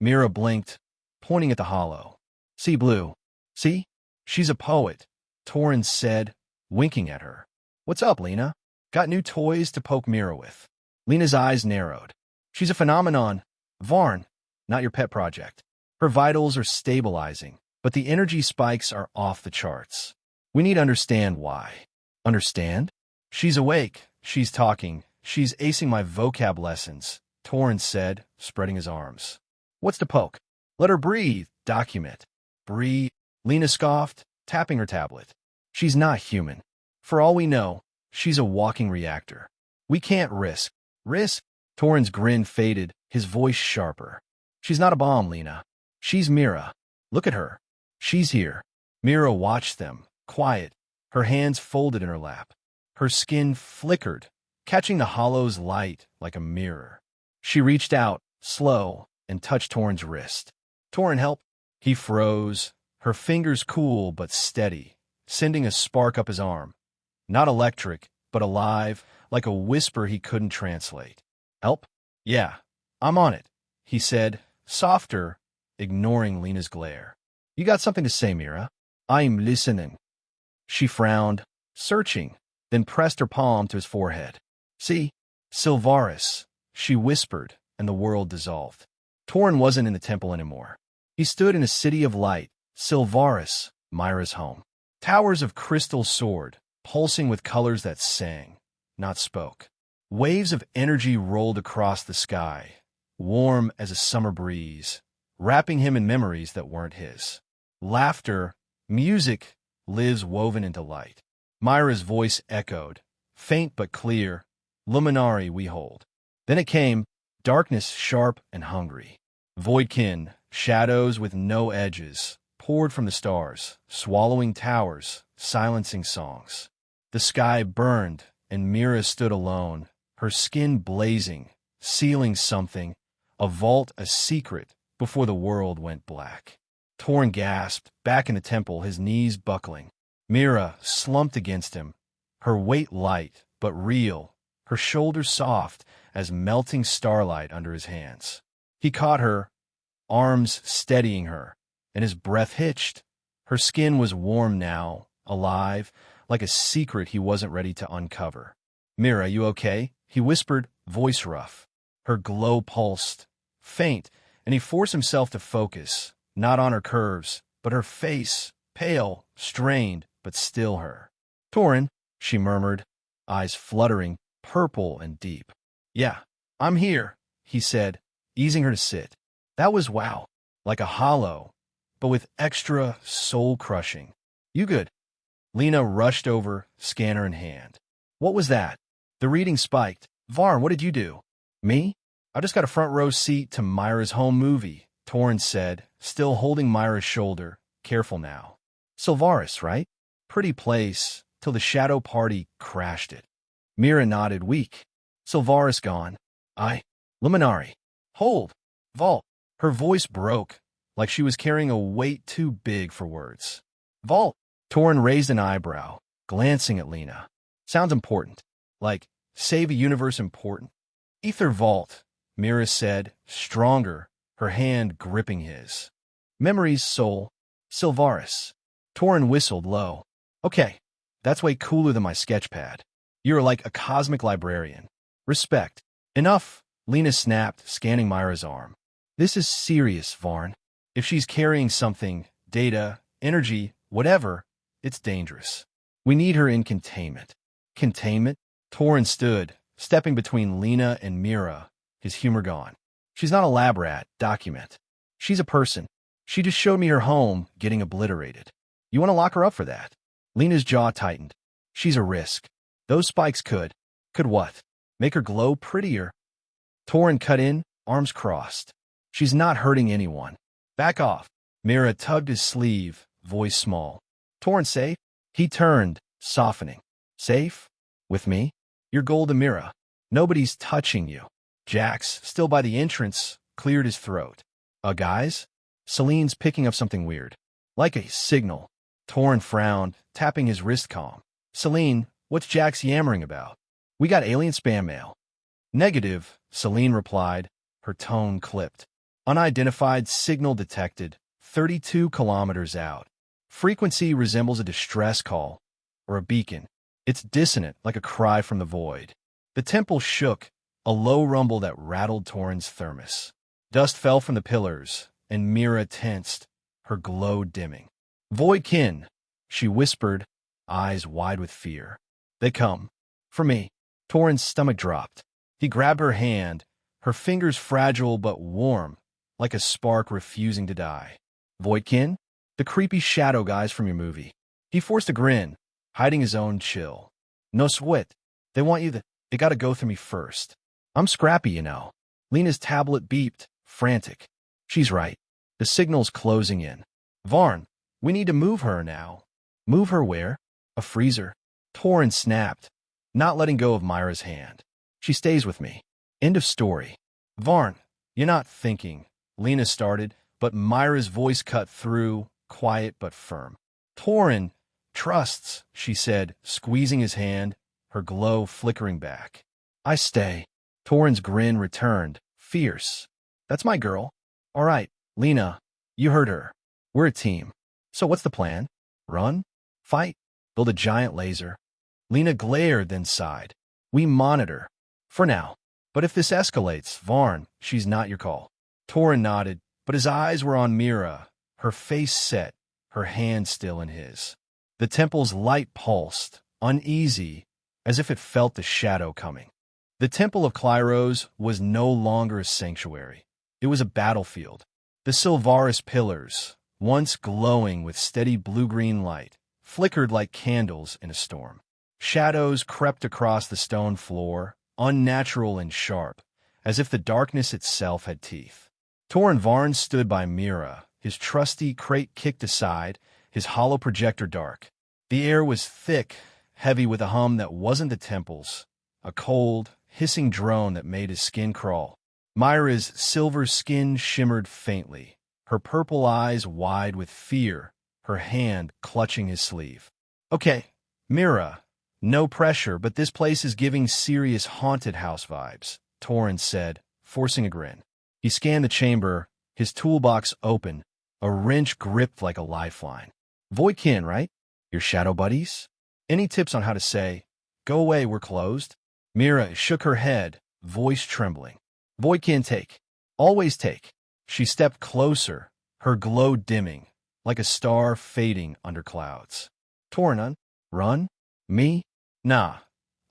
Mira blinked, pointing at the hollow. See blue. See? She's a poet, Toren said, winking at her. What's up, Lena? Got new toys to poke Mira with. Lena's eyes narrowed. She's a phenomenon. Varn, not your pet project. Her vitals are stabilizing, but the energy spikes are off the charts. We need to understand why. Understand? She's awake. She's talking. She's acing my vocab lessons, Toren said, spreading his arms. What's to poke? Let her breathe. Document. Breathe. Lena scoffed, tapping her tablet. She's not human. For all we know, she's a walking reactor. We can't risk. Risk? Toren's grin faded, his voice sharper. She's not a bomb, Lena. She's Mira. Look at her. She's here. Mira watched them, quiet, her hands folded in her lap. Her skin flickered, catching the hollow's light like a mirror. She reached out, slow, and touched Toren's wrist. Toren, help. He froze, her fingers cool but steady, sending a spark up his arm. Not electric, but alive, like a whisper he couldn't translate. Help? Yeah, I'm on it, he said, softer, ignoring Lena's glare. You got something to say, Mira? I'm listening. She frowned, searching, then pressed her palm to his forehead. See? Silvaris, she whispered, and the world dissolved. Toren wasn't in the temple anymore. He stood in a city of light, Silvaris, Mira's home. Towers of crystal soared, pulsing with colors that sang, not spoke. Waves of energy rolled across the sky, warm as a summer breeze, wrapping him in memories that weren't his. Laughter, music, lives woven into light. Mira's voice echoed, faint but clear, Luminari we hold. Then it came, darkness sharp and hungry. Voidkin, shadows with no edges, poured from the stars, swallowing towers, silencing songs. The sky burned, and Mira stood alone, her skin blazing, sealing something, a vault, a secret, before the world went black. Toren gasped, back in the temple, his knees buckling. Mira slumped against him, her weight light but real, her shoulders soft as melting starlight under his hands. He caught her, arms steadying her, and his breath hitched. Her skin was warm now, alive, like a secret he wasn't ready to uncover. "Mira, you okay?" he whispered, voice rough. Her glow pulsed, faint, and he forced himself to focus, not on her curves, but her face, pale, strained, but still her. "Toren," she murmured, eyes fluttering, purple and deep. "Yeah, I'm here," he said, easing her to sit. That was wow, like a hollow, but with extra soul-crushing. "You good?" Lena rushed over, scanner in hand. "What was that?" The reading spiked. "Varn, what did you do?" "Me? I just got a front row seat to Mira's home movie," Toren said, still holding Mira's shoulder. "Careful now." "Sylvaris, right? Pretty place, till the shadow party crashed it." Mira nodded, weak. "Sylvaris gone. Luminari. Hold. Vault." Her voice broke, like she was carrying a weight too big for words. "Vault." Toren raised an eyebrow, glancing at Lena. "Sounds important. Like, save a universe important." "Ether Vault," Mira said, stronger, her hand gripping his. "Memories, soul. Sylvaris." Toren whistled low. "Okay, that's way cooler than my sketchpad. You're like a cosmic librarian. Respect." "Enough," Lena snapped, scanning Mira's arm. "This is serious, Varn. If she's carrying something, data, energy, whatever, it's dangerous. We need her in containment." "Containment?" Toren stood, stepping between Lena and Mira, his humor gone. "She's not a lab rat, document. She's a person. She just showed me her home getting obliterated. You want to lock her up for that?" Lena's jaw tightened. "She's a risk. Those spikes could. Could what? Make her glow prettier." Toren cut in, arms crossed. "She's not hurting anyone. Back off." Mira tugged his sleeve, voice small. "Toren safe?" He turned, softening. "Safe? With me? You're gold to Mira. Nobody's touching you." Jax, still by the entrance, cleared his throat. Guys?" Celine's picking up something weird. Like a signal. Toren frowned, tapping his wrist calm. "Celine, what's Jax yammering about?" "We got alien spam mail." "Negative," Celine replied, her tone clipped. "Unidentified signal detected, 32 kilometers out. Frequency resembles a distress call, or a beacon. It's dissonant, like a cry from the void." The temple shook, a low rumble that rattled Toren's thermos. Dust fell from the pillars, and Mira tensed, her glow dimming. "Voidkin," she whispered, eyes wide with fear. "They come. For me." Toren's stomach dropped. He grabbed her hand, her fingers fragile but warm, like a spark refusing to die. "Voidkin? The creepy shadow guys from your movie." He forced a grin, hiding his own chill. "No sweat. They want you they gotta go through me first. I'm scrappy, you know." Lena's tablet beeped, frantic. She's right. The signal's closing in. "Varn, we need to move her now." "Move her where?" "A freezer." Toren snapped, not letting go of Mira's hand. "She stays with me." End of story. "Varn, you're not thinking," Lena started, but Mira's voice cut through, quiet but firm. "Toren trusts," she said, squeezing his hand, her glow flickering back. "I stay." Toren's grin returned, fierce. "That's my girl." "All right, Lena, you heard her. We're a team. So what's the plan? Run? Fight? Build a giant laser?" Lena glared, then sighed. "We monitor. For now. But if this escalates, Varn, she's not your call." Toren nodded, but his eyes were on Mira, her face set, her hand still in his. The temple's light pulsed, uneasy, as if it felt the shadow coming. The temple of Klyros was no longer a sanctuary. It was a battlefield. The Silvarus pillars, once glowing with steady blue-green light, flickered like candles in a storm. Shadows crept across the stone floor, unnatural and sharp, as if the darkness itself had teeth. Toren Varn stood by Mira, his trusty crate kicked aside, his hollow projector dark. The air was thick, heavy with a hum that wasn't the temple's, a cold, hissing drone that made his skin crawl. Mira's silver skin shimmered faintly, her purple eyes wide with fear, her hand clutching his sleeve. "Okay, Mira, no pressure, but this place is giving serious haunted house vibes," Toren said, forcing a grin. He scanned the chamber, his toolbox open, a wrench gripped like a lifeline. "Voidkin, right? Your shadow buddies? Any tips on how to say, 'Go away, we're closed'?" Mira shook her head, voice trembling. "Voidkin take. Always take." She stepped closer, her glow dimming, like a star fading under clouds. "Toren, run? Me? Nah,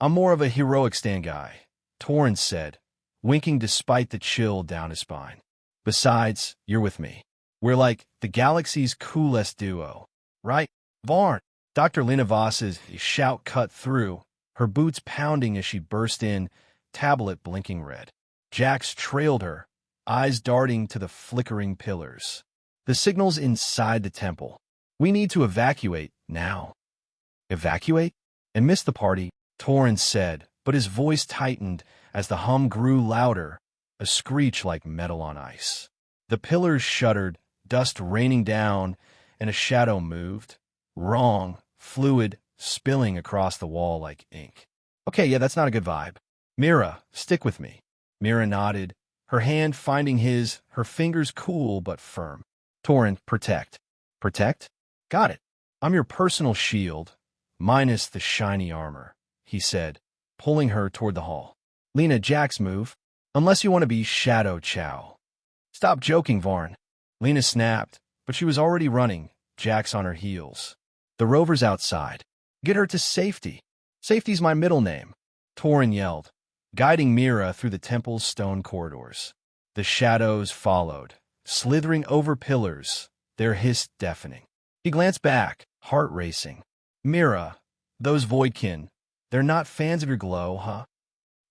I'm more of a heroic stand guy," Toren said, winking despite the chill down his spine. "Besides, you're with me. We're like the galaxy's coolest duo. Right, Varn?" Dr. Linavas's shout cut through, her boots pounding as she burst in, tablet blinking red. Jax trailed her, eyes darting to the flickering pillars. "The signal's inside the temple. We need to evacuate now." "Evacuate? And miss the party," Toren said, but his voice tightened as the hum grew louder, a screech like metal on ice. The pillars shuddered, dust raining down, and a shadow moved. Wrong, fluid, spilling across the wall like ink. "Okay, yeah, that's not a good vibe. Mira, stick with me." Mira nodded, her hand finding his, her fingers cool but firm. "Toren, protect." "Protect? Got it. I'm your personal shield, minus the shiny armor," he said, pulling her toward the hall. "Lena, Jack's move. Unless you want to be Shadow Chow." "Stop joking, Varn." Lena snapped, but she was already running, Jax on her heels. "The rover's outside. Get her to safety." "Safety's my middle name," Toren yelled, guiding Mira through the temple's stone corridors. The shadows followed, slithering over pillars, their hiss deafening. He glanced back, heart racing. "Mira, those Voidkin, they're not fans of your glow, huh?"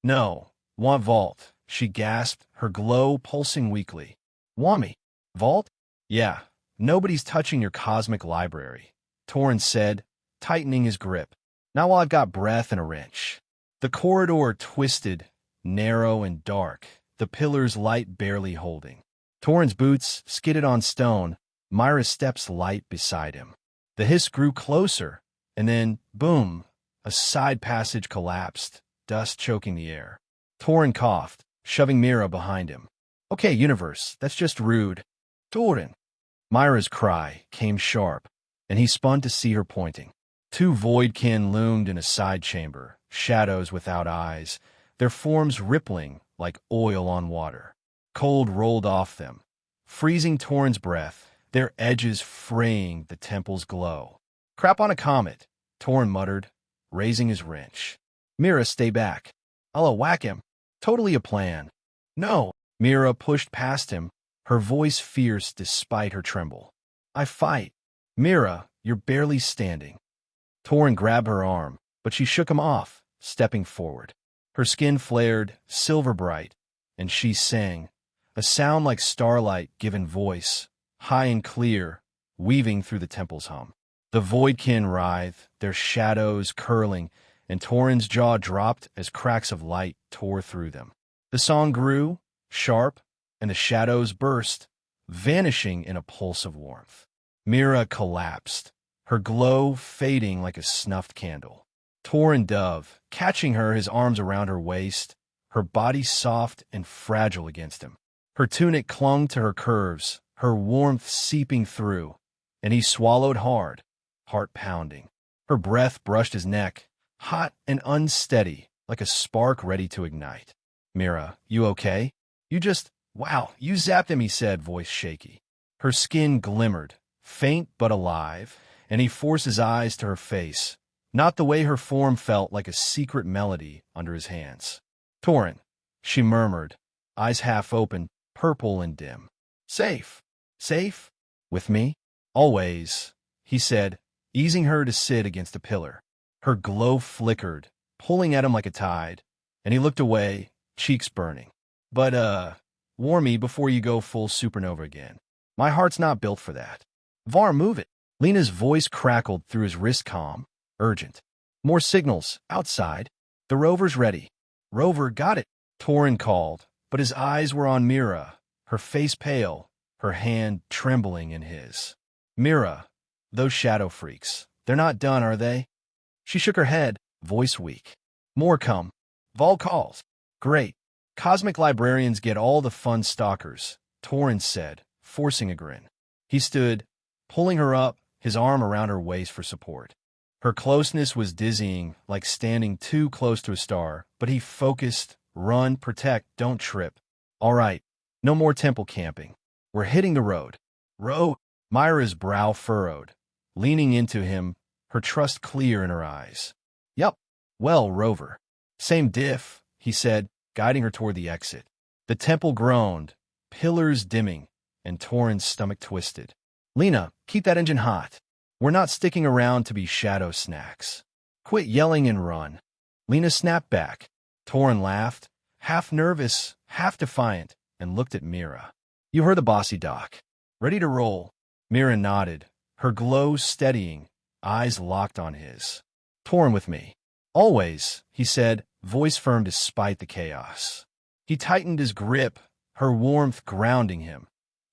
"No, want vault," she gasped, her glow pulsing weakly. "Want me? Vault?" "Yeah, nobody's touching your cosmic library," Toren said, tightening his grip. "Not while I've got breath and a wrench." The corridor twisted, narrow and dark, the pillars light barely holding. Toren's boots skidded on stone, Mira's steps light beside him. The hiss grew closer, and then, boom, a side passage collapsed, dust choking the air. Toren coughed, shoving Mira behind him. "Okay, universe, that's just rude." "Toren!" Mira's cry came sharp, and he spun to see her pointing. Two Voidkin loomed in a side chamber, shadows without eyes, their forms rippling like oil on water. Cold rolled off them, freezing Toren's breath, their edges fraying the temple's glow. "Crap on a comet," Toren muttered, raising his wrench. "Mira, stay back. I'll whack him." "Totally a plan." "No." Mira pushed past him, her voice fierce despite her tremble. "I fight." "Mira, you're barely standing." Toren grabbed her arm, but she shook him off, stepping forward. Her skin flared, silver bright, and she sang, a sound like starlight given voice, high and clear, weaving through the temple's hum. The Voidkin writhed, their shadows curling, and Toren's jaw dropped as cracks of light tore through them. The song grew, sharp, and the shadows burst, vanishing in a pulse of warmth. Mira collapsed, her glow fading like a snuffed candle. Toren dove, catching her, his arms around her waist, her body soft and fragile against him. Her tunic clung to her curves, her warmth seeping through, and he swallowed hard, heart pounding. Her breath brushed his neck, hot and unsteady, like a spark ready to ignite. "Mira, you okay?" Wow, you zapped him," he said, voice shaky. Her skin glimmered, faint but alive, and he forced his eyes to her face, not the way her form felt like a secret melody under his hands. "Toren," she murmured, eyes half open, purple and dim. "Safe." Safe? With me? Always, he said, easing her to sit against a pillar. Her glow flickered, pulling at him like a tide, and he looked away, cheeks burning. But, warn me before you go full supernova again. My heart's not built for that. Var, move it. Lena's voice crackled through his wrist calm, urgent. More signals, outside. The rover's ready. Rover, got it, Toren called, but his eyes were on Mira, her face pale, her hand trembling in his. Mira, those shadow freaks, they're not done, are they? She shook her head, voice weak. More come. Vol calls. Great. Cosmic librarians get all the fun stalkers, Toren said, forcing a grin. He stood, pulling her up, his arm around her waist for support. Her closeness was dizzying, like standing too close to a star, but he focused, run, protect, don't trip. All right, no more temple camping. We're hitting the road. Road? Mira's brow furrowed, leaning into him, her trust clear in her eyes. Yup. Well, Rover. Same diff, he said, guiding her toward the exit. The temple groaned, pillars dimming, and Toren's stomach twisted. Lena, keep that engine hot. We're not sticking around to be shadow snacks. Quit yelling and run. Lena snapped back. Toren laughed, half nervous, half defiant, and looked at Mira. You heard the bossy doc. Ready to roll. Mira nodded, her glow steadying, eyes locked on his. Toren with me. Always, he said, voice firm despite the chaos. He tightened his grip, her warmth grounding him,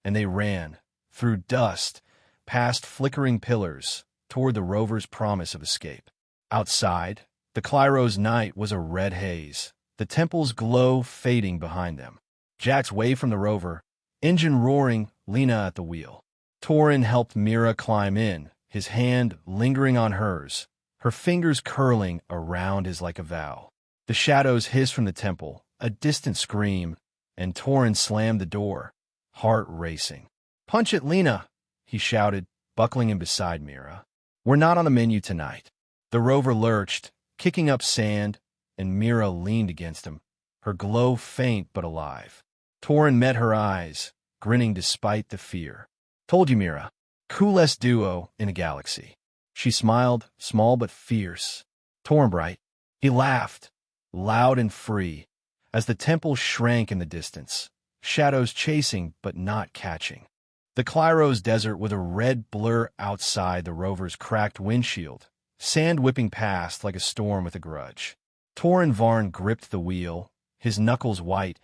and they ran, through dust, past flickering pillars, toward the rover's promise of escape. Outside, the Klyros night was a red haze, the temple's glow fading behind them. Jax waved from the rover, engine roaring, Lena at the wheel. Toren helped Mira climb in, his hand lingering on hers, her fingers curling around his like a vow. The shadows hissed from the temple, a distant scream, and Toren slammed the door, heart racing. Punch it, Lena, he shouted, buckling in beside Mira. We're not on the menu tonight. The rover lurched, kicking up sand, and Mira leaned against him, her glow faint but alive. Toren met her eyes, grinning despite the fear. Told you, Mira. Coolest duo in a galaxy. She smiled, small but fierce. Toren bright. He laughed, loud and free, as the temple shrank in the distance, shadows chasing but not catching. The Klyros desert was a red blur outside the rover's cracked windshield, sand whipping past like a storm with a grudge. Toren Varn gripped the wheel, his knuckles white,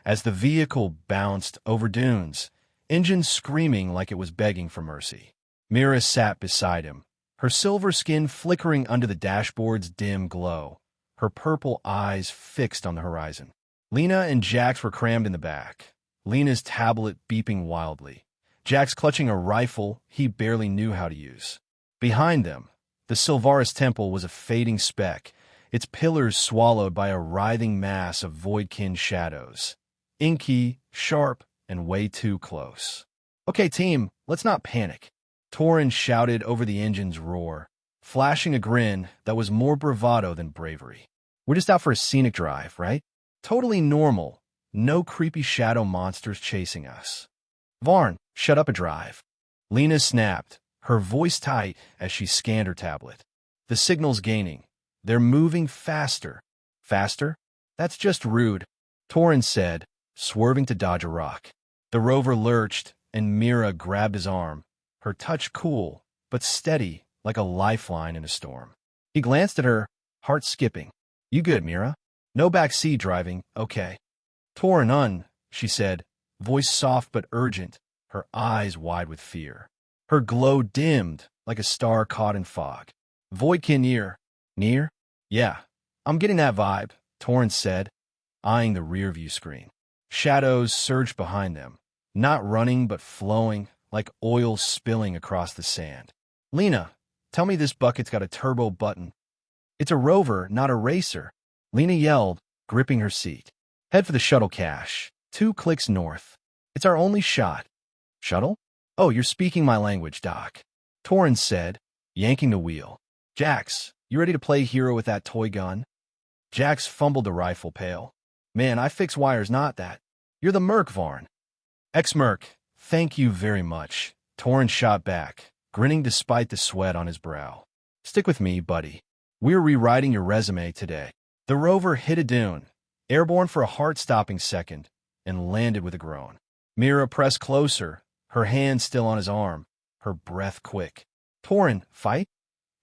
as the vehicle bounced over dunes, engine screaming like it was begging for mercy. Mira sat beside him, her silver skin flickering under the dashboard's dim glow, her purple eyes fixed on the horizon. Lena and Jax were crammed in the back, Lena's tablet beeping wildly, Jax clutching a rifle he barely knew how to use. Behind them, the Sylvaris temple was a fading speck, its pillars swallowed by a writhing mass of Voidkin shadows, inky, sharp, and way too close. Okay, team, let's not panic, Toren shouted over the engine's roar, flashing a grin that was more bravado than bravery. We're just out for a scenic drive, right? Totally normal, no creepy shadow monsters chasing us. Varn, shut up a drive. Lena snapped, her voice tight as she scanned her tablet. The signal's gaining. They're moving faster. Faster? That's just rude, Toren said, swerving to dodge a rock. The rover lurched, and Mira grabbed his arm, her touch cool, but steady like a lifeline in a storm. He glanced at her, heart skipping. You good, Mira? No backseat driving, okay. Toren, she said, voice soft but urgent, her eyes wide with fear. Her glow dimmed like a star caught in fog. Voidkin near. Near? Yeah, I'm getting that vibe, Toren said, eyeing the rearview screen. Shadows surged behind them, not running but flowing, like oil spilling across the sand. Lena, tell me this bucket's got a turbo button. It's a rover, not a racer, Lena yelled, gripping her seat. Head for the shuttle cache, 2 clicks north. It's our only shot. Shuttle? Oh, you're speaking my language, Doc, Toren said, yanking the wheel. Jax, you ready to play hero with that toy gun? Jax fumbled the rifle pale. Man, I fix wires, not that. You're the Merc, Varn. Ex-Merc, Thank you very much, Toren shot back, grinning despite the sweat on his brow. Stick with me, buddy. We're rewriting your resume today. The rover hit a dune, airborne for a heart-stopping second, and landed with a groan. Mira pressed closer, her hand still on his arm, her breath quick. Toren, fight?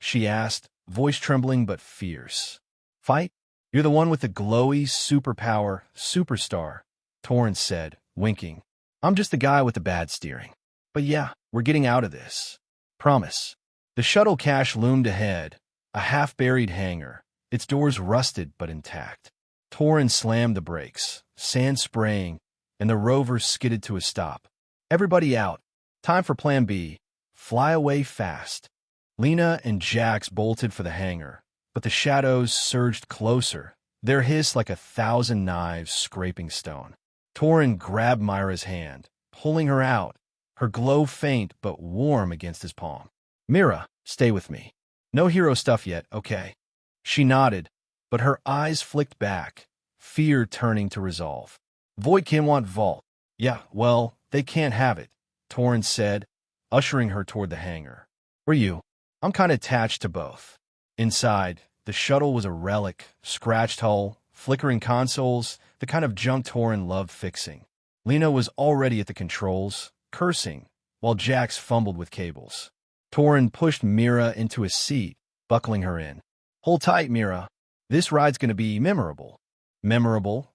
She asked, voice trembling but fierce. Fight? You're the one with the glowy superpower, superstar, Toren said, winking. I'm just the guy with the bad steering. But yeah, we're getting out of this. Promise. The shuttle cache loomed ahead, a half-buried hangar, its doors rusted but intact. Toren slammed the brakes, sand spraying, and the rover skidded to a stop. Everybody out. Time for Plan B. Fly away fast. Lena and Jax bolted for the hangar, but the shadows surged closer, their hiss like 1,000 knives scraping stone. Toren grabbed Mira's hand, pulling her out, her glow faint but warm against his palm. Mira, stay with me. No hero stuff yet, okay? She nodded, but her eyes flicked back, fear turning to resolve. Voidkin want vault. Yeah, well, they can't have it, Toren said, ushering her toward the hangar. Were you? I'm kind of attached to both. Inside, the shuttle was a relic, scratched hull, flickering consoles, the kind of junk Toren loved fixing. Lena was already at the controls, cursing, while Jax fumbled with cables. Toren pushed Mira into a seat, buckling her in. Hold tight, Mira. This ride's going to be memorable. Memorable?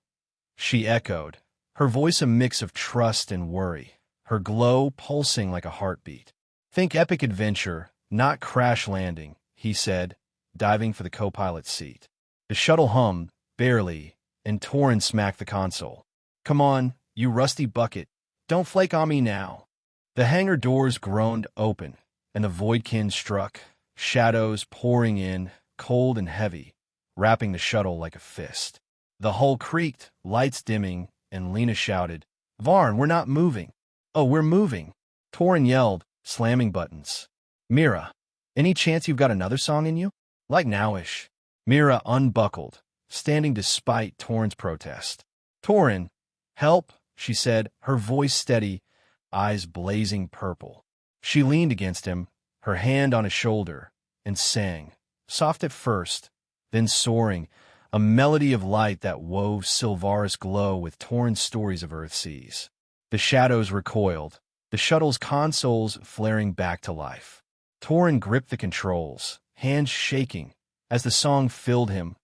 She echoed, her voice a mix of trust and worry, her glow pulsing like a heartbeat. Think epic adventure, not crash landing, he said, diving for the co-pilot's seat. The shuttle hummed, barely, and Toren smacked the console. Come on, you rusty bucket. Don't flake on me now. The hangar doors groaned open, and the Voidkin struck, shadows pouring in, cold and heavy, wrapping the shuttle like a fist. The hull creaked, lights dimming, and Lena shouted, Varn, we're not moving. Oh, we're moving. Toren yelled, slamming buttons. Mira, any chance you've got another song in you? Like nowish. Mira unbuckled, standing despite Toren's protest. Toren, help, she said, her voice steady, eyes blazing purple. She leaned against him, her hand on his shoulder, and sang, soft at first, then soaring, a melody of light that wove Silvaris glow with Toren's stories of Earth seas. The shadows recoiled, the shuttle's consoles flaring back to life. Toren gripped the controls, hands shaking, as the song filled him,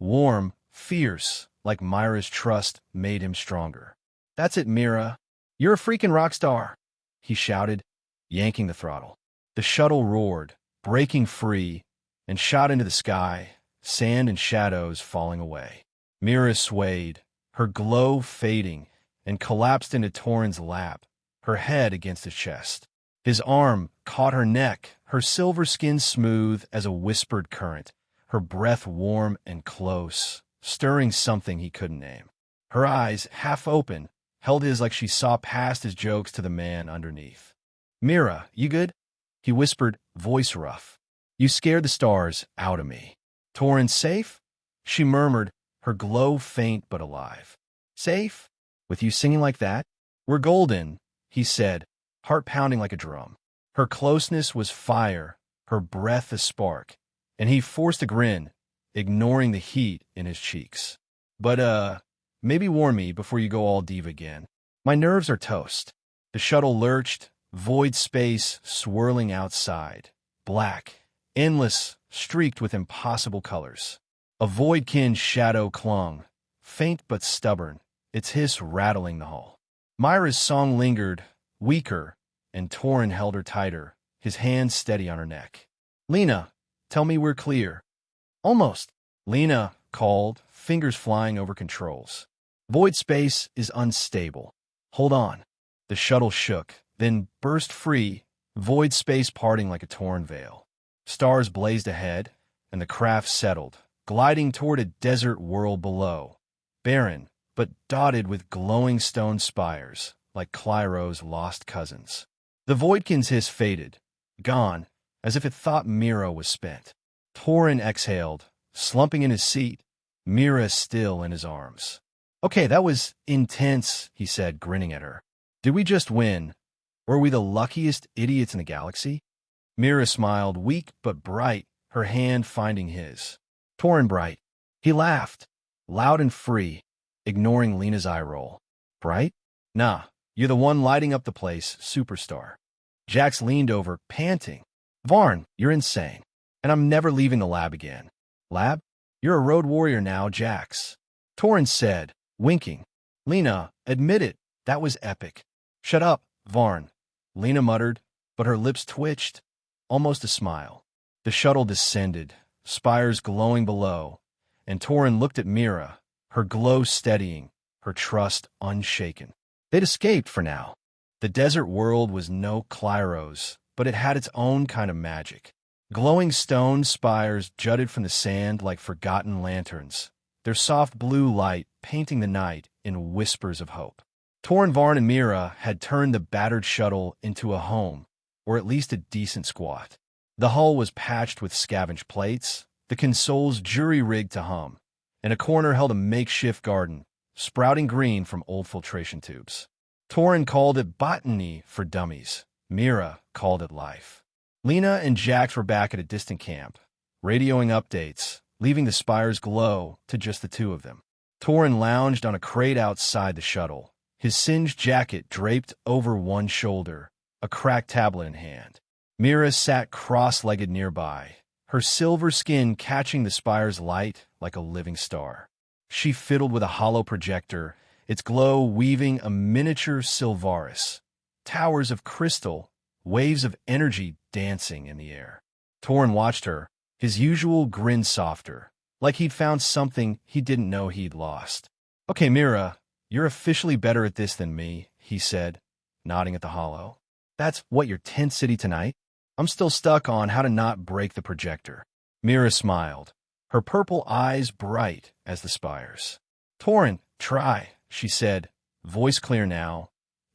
warm, fierce, like Mira's trust made him stronger. That's it, Mira. You're a freaking rock star, he shouted, yanking the throttle. The shuttle roared, breaking free, and shot into the sky, sand and shadows falling away. Mira swayed, her glow fading, and collapsed into Toren's lap, her head against his chest. His arm caught her neck, her silver skin smooth as a whispered current, her breath warm and close, stirring something he couldn't name. Her eyes, half open, held his like she saw past his jokes to the man underneath. Mira, you good? He whispered, voice rough. You scared the stars out of me. Toren, safe? She murmured, her glow faint but alive. Safe? With you singing like that? We're golden, he said, heart pounding like a drum. Her closeness was fire, her breath a spark, and he forced a grin, ignoring the heat in his cheeks. But, maybe warn me before you go all diva again. My nerves are toast. The shuttle lurched, void space swirling outside, black, endless, streaked with impossible colors. A Voidkin shadow clung, faint but stubborn, its hiss rattling the hull. Mira's song lingered, weaker, and Toren held her tighter, his hand steady on her neck. Lena, tell me we're clear. Almost, Lena called, fingers flying over controls. Void space is unstable. Hold on. The shuttle shook, then burst free, void space parting like a torn veil. Stars blazed ahead, and the craft settled, gliding toward a desert world below, barren, but dotted with glowing stone spires, like Klyros' lost cousins. The Voidkin's hiss faded, gone, as if it thought Mira was spent. Toren exhaled, slumping in his seat, Mira still in his arms. Okay, that was intense, he said, grinning at her. Did we just win, Or are we the luckiest idiots in the galaxy? Mira smiled, weak but bright, her hand finding his. Toren bright. He laughed, loud and free, ignoring Lena's eye roll. Bright? Nah, you're the one lighting up the place, superstar. Jax leaned over, panting. Varn, you're insane. And I'm never leaving the lab again. Lab? You're a road warrior now, Jax. Toren said, winking. Lena, admit it, that was epic. Shut up, Varn, Lena muttered, but her lips twitched, almost a smile. The shuttle descended, spires glowing below, and Toren looked at Mira, her glow steadying, her trust unshaken. They'd escaped for now. The desert world was no Klyros, but it had its own kind of magic. Glowing stone spires jutted from the sand like forgotten lanterns, their soft blue light painting the night in whispers of hope. Toren, Varn, and Mira had turned the battered shuttle into a home, or at least a decent squat. The hull was patched with scavenged plates, the consoles jury-rigged to hum, and a corner held a makeshift garden, sprouting green from old filtration tubes. Toren called it botany for dummies. Mira called it life. Lena and Jax were back at a distant camp, radioing updates, leaving the spires glow to just the two of them. Toren lounged on a crate outside the shuttle, his singed jacket draped over one shoulder, a cracked tablet in hand. Mira sat cross-legged nearby, her silver skin catching the spire's light like a living star. She fiddled with a hollow projector, its glow weaving a miniature Sylvaris. Towers of crystal, waves of energy dancing in the air. Toren watched her, his usual grin softer, like he'd found something he didn't know he'd lost. Okay, Mira, you're officially better at this than me, he said, nodding at the hollow. That's what your tent city tonight? I'm still stuck on how to not break the projector. Mira smiled, her purple eyes bright as the spires. Toren, try, she said, voice clear now,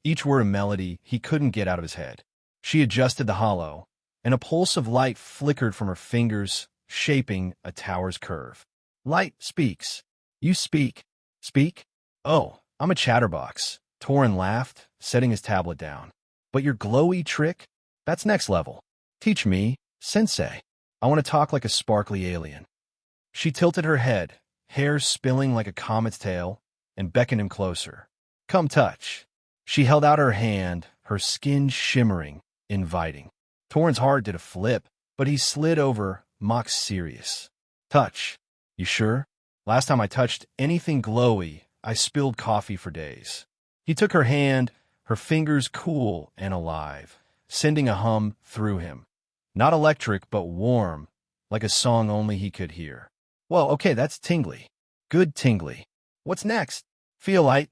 each word a melody he couldn't get out of his head. She adjusted the hollow, and a pulse of light flickered from her fingers, shaping a tower's curve. Light speaks. You speak. Speak? Oh, I'm a chatterbox. Toren laughed, setting his tablet down. But your glowy trick? That's next level. Teach me, sensei. I want to talk like a sparkly alien. She tilted her head, hair spilling like a comet's tail, and beckoned him closer. Come touch. She held out her hand, her skin shimmering, inviting. Toren's heart did a flip, but he slid over, mock serious. Touch. You sure? Last time I touched anything glowy, I spilled coffee for days. He took her hand, her fingers cool and alive, sending a hum through him. Not electric, but warm, like a song only he could hear. Well, okay, that's tingly. Good tingly. What's next? Feel light,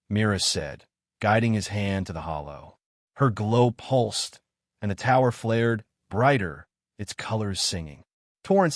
Mira said, guiding his hand to the hollow. Her glow pulsed, and the tower flared, brighter, its colors singing. Toren,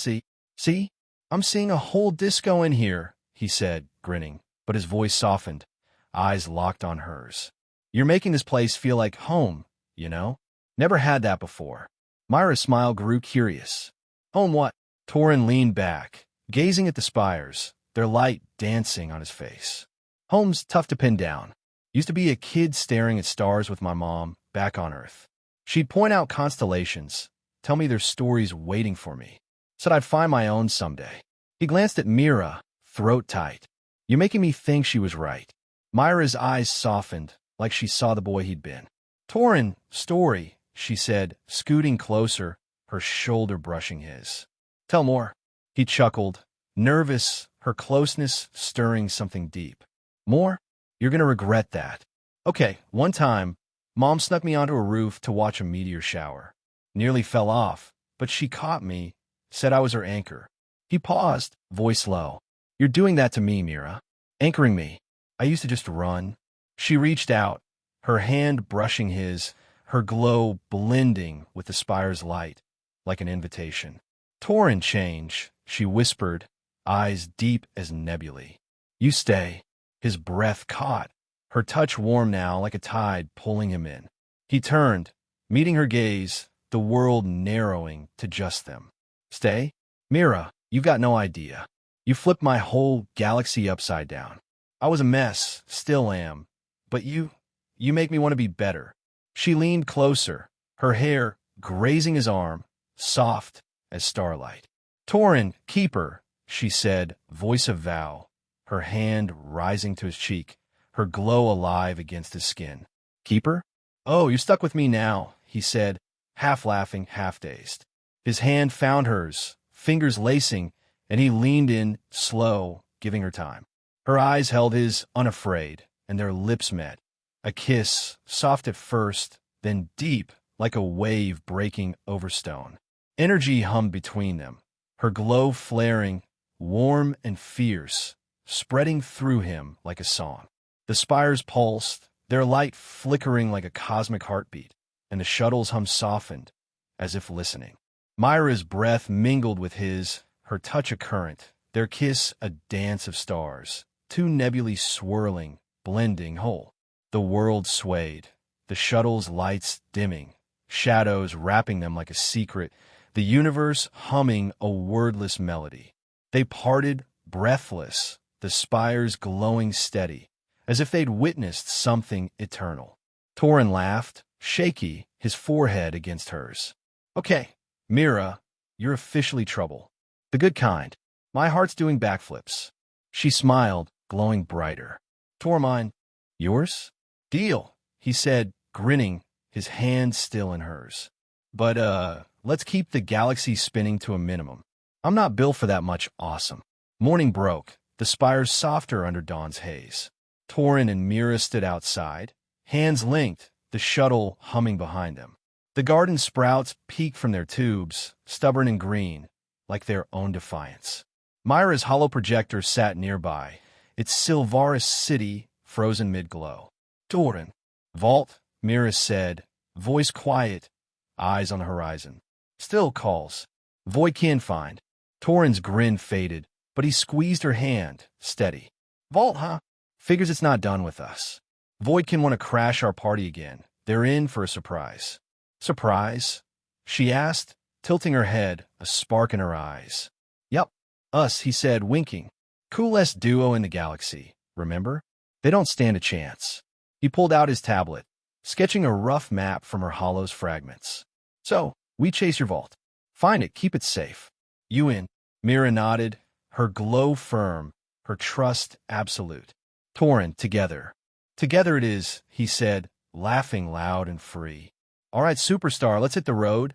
see? I'm seeing a whole disco in here, he said, grinning, but his voice softened, eyes locked on hers. You're making this place feel like home, you know? Never had that before. Mira's smile grew curious. Home what? Toren leaned back, gazing at the spires, their light dancing on his face. Home's tough to pin down. Used to be a kid staring at stars with my mom, back on Earth. She'd point out constellations, tell me there's stories waiting for me. Said I'd find my own someday. He glanced at Mira, throat tight. You're making me think she was right. Mira's eyes softened, like she saw the boy he'd been. Toren, story, she said, scooting closer, her shoulder brushing his. Tell more. He chuckled, nervous, her closeness stirring something deep. More? You're gonna regret that. Okay, one time, Mom snuck me onto a roof to watch a meteor shower. Nearly fell off, but she caught me, said I was her anchor. He paused, voice low. You're doing that to me, Mira. Anchoring me. I used to just run. She reached out, her hand brushing his, her glow blending with the spire's light, like an invitation. Toren change, she whispered, eyes deep as nebulae. You stay. His breath caught, her touch warm now like a tide pulling him in. He turned, meeting her gaze, the world narrowing to just them. Stay? Mira, you've got no idea. You flipped my whole galaxy upside down. I was a mess, still am. But you make me want to be better. She leaned closer, her hair grazing his arm, soft as starlight. Toren, keeper, she said, voice of vow, her hand rising to his cheek, her glow alive against his skin. Keeper? Oh, you're stuck with me now, he said, half laughing, half dazed. His hand found hers, fingers lacing, and he leaned in, slow, giving her time. Her eyes held his, unafraid, and their lips met. A kiss, soft at first, then deep, like a wave breaking over stone. Energy hummed between them, her glow flaring, warm and fierce, spreading through him like a song. The spires pulsed, their light flickering like a cosmic heartbeat, and the shuttle's hum softened, as if listening. Mira's breath mingled with his, her touch a current, their kiss a dance of stars, two nebulae swirling, blending whole. The world swayed, the shuttle's lights dimming, shadows wrapping them like a secret, the universe humming a wordless melody. They parted, breathless, the spires glowing steady, as if they'd witnessed something eternal. Toren laughed, shaky, his forehead against hers. Okay, Mira, you're officially trouble. The good kind. My heart's doing backflips. She smiled, glowing brighter. Tormine, yours? Deal, he said, grinning, his hand still in hers. But, let's keep the galaxy spinning to a minimum. I'm not built for that much awesome. Morning broke, the spires softer under dawn's haze. Toren and Mira stood outside, hands linked, the shuttle humming behind them. The garden sprouts peeked from their tubes, stubborn and green, like their own defiance. Mira's hollow projector sat nearby, its Silvaris city frozen mid-glow. Toren. Vault, Mira said, voice quiet, eyes on the horizon. Still calls. Voidkin find. Toren's grin faded, but he squeezed her hand, steady. Vault, huh? Figures it's not done with us. Voidkin want to crash our party again. They're in for a surprise. Surprise? She asked, tilting her head, a spark in her eyes. Yup, us, he said, winking. Coolest duo in the galaxy, remember? They don't stand a chance. He pulled out his tablet, sketching a rough map from her hollow's fragments. So, we chase your vault. Find it, keep it safe. You in? Mira nodded, her glow firm, her trust absolute. Toren, together. Together it is, he said, laughing loud and free. All right, superstar, let's hit the road.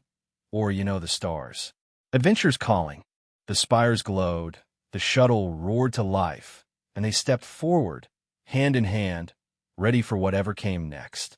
Or, the stars. Adventure's calling. The spires glowed, the shuttle roared to life, and they stepped forward, hand in hand, ready for whatever came next.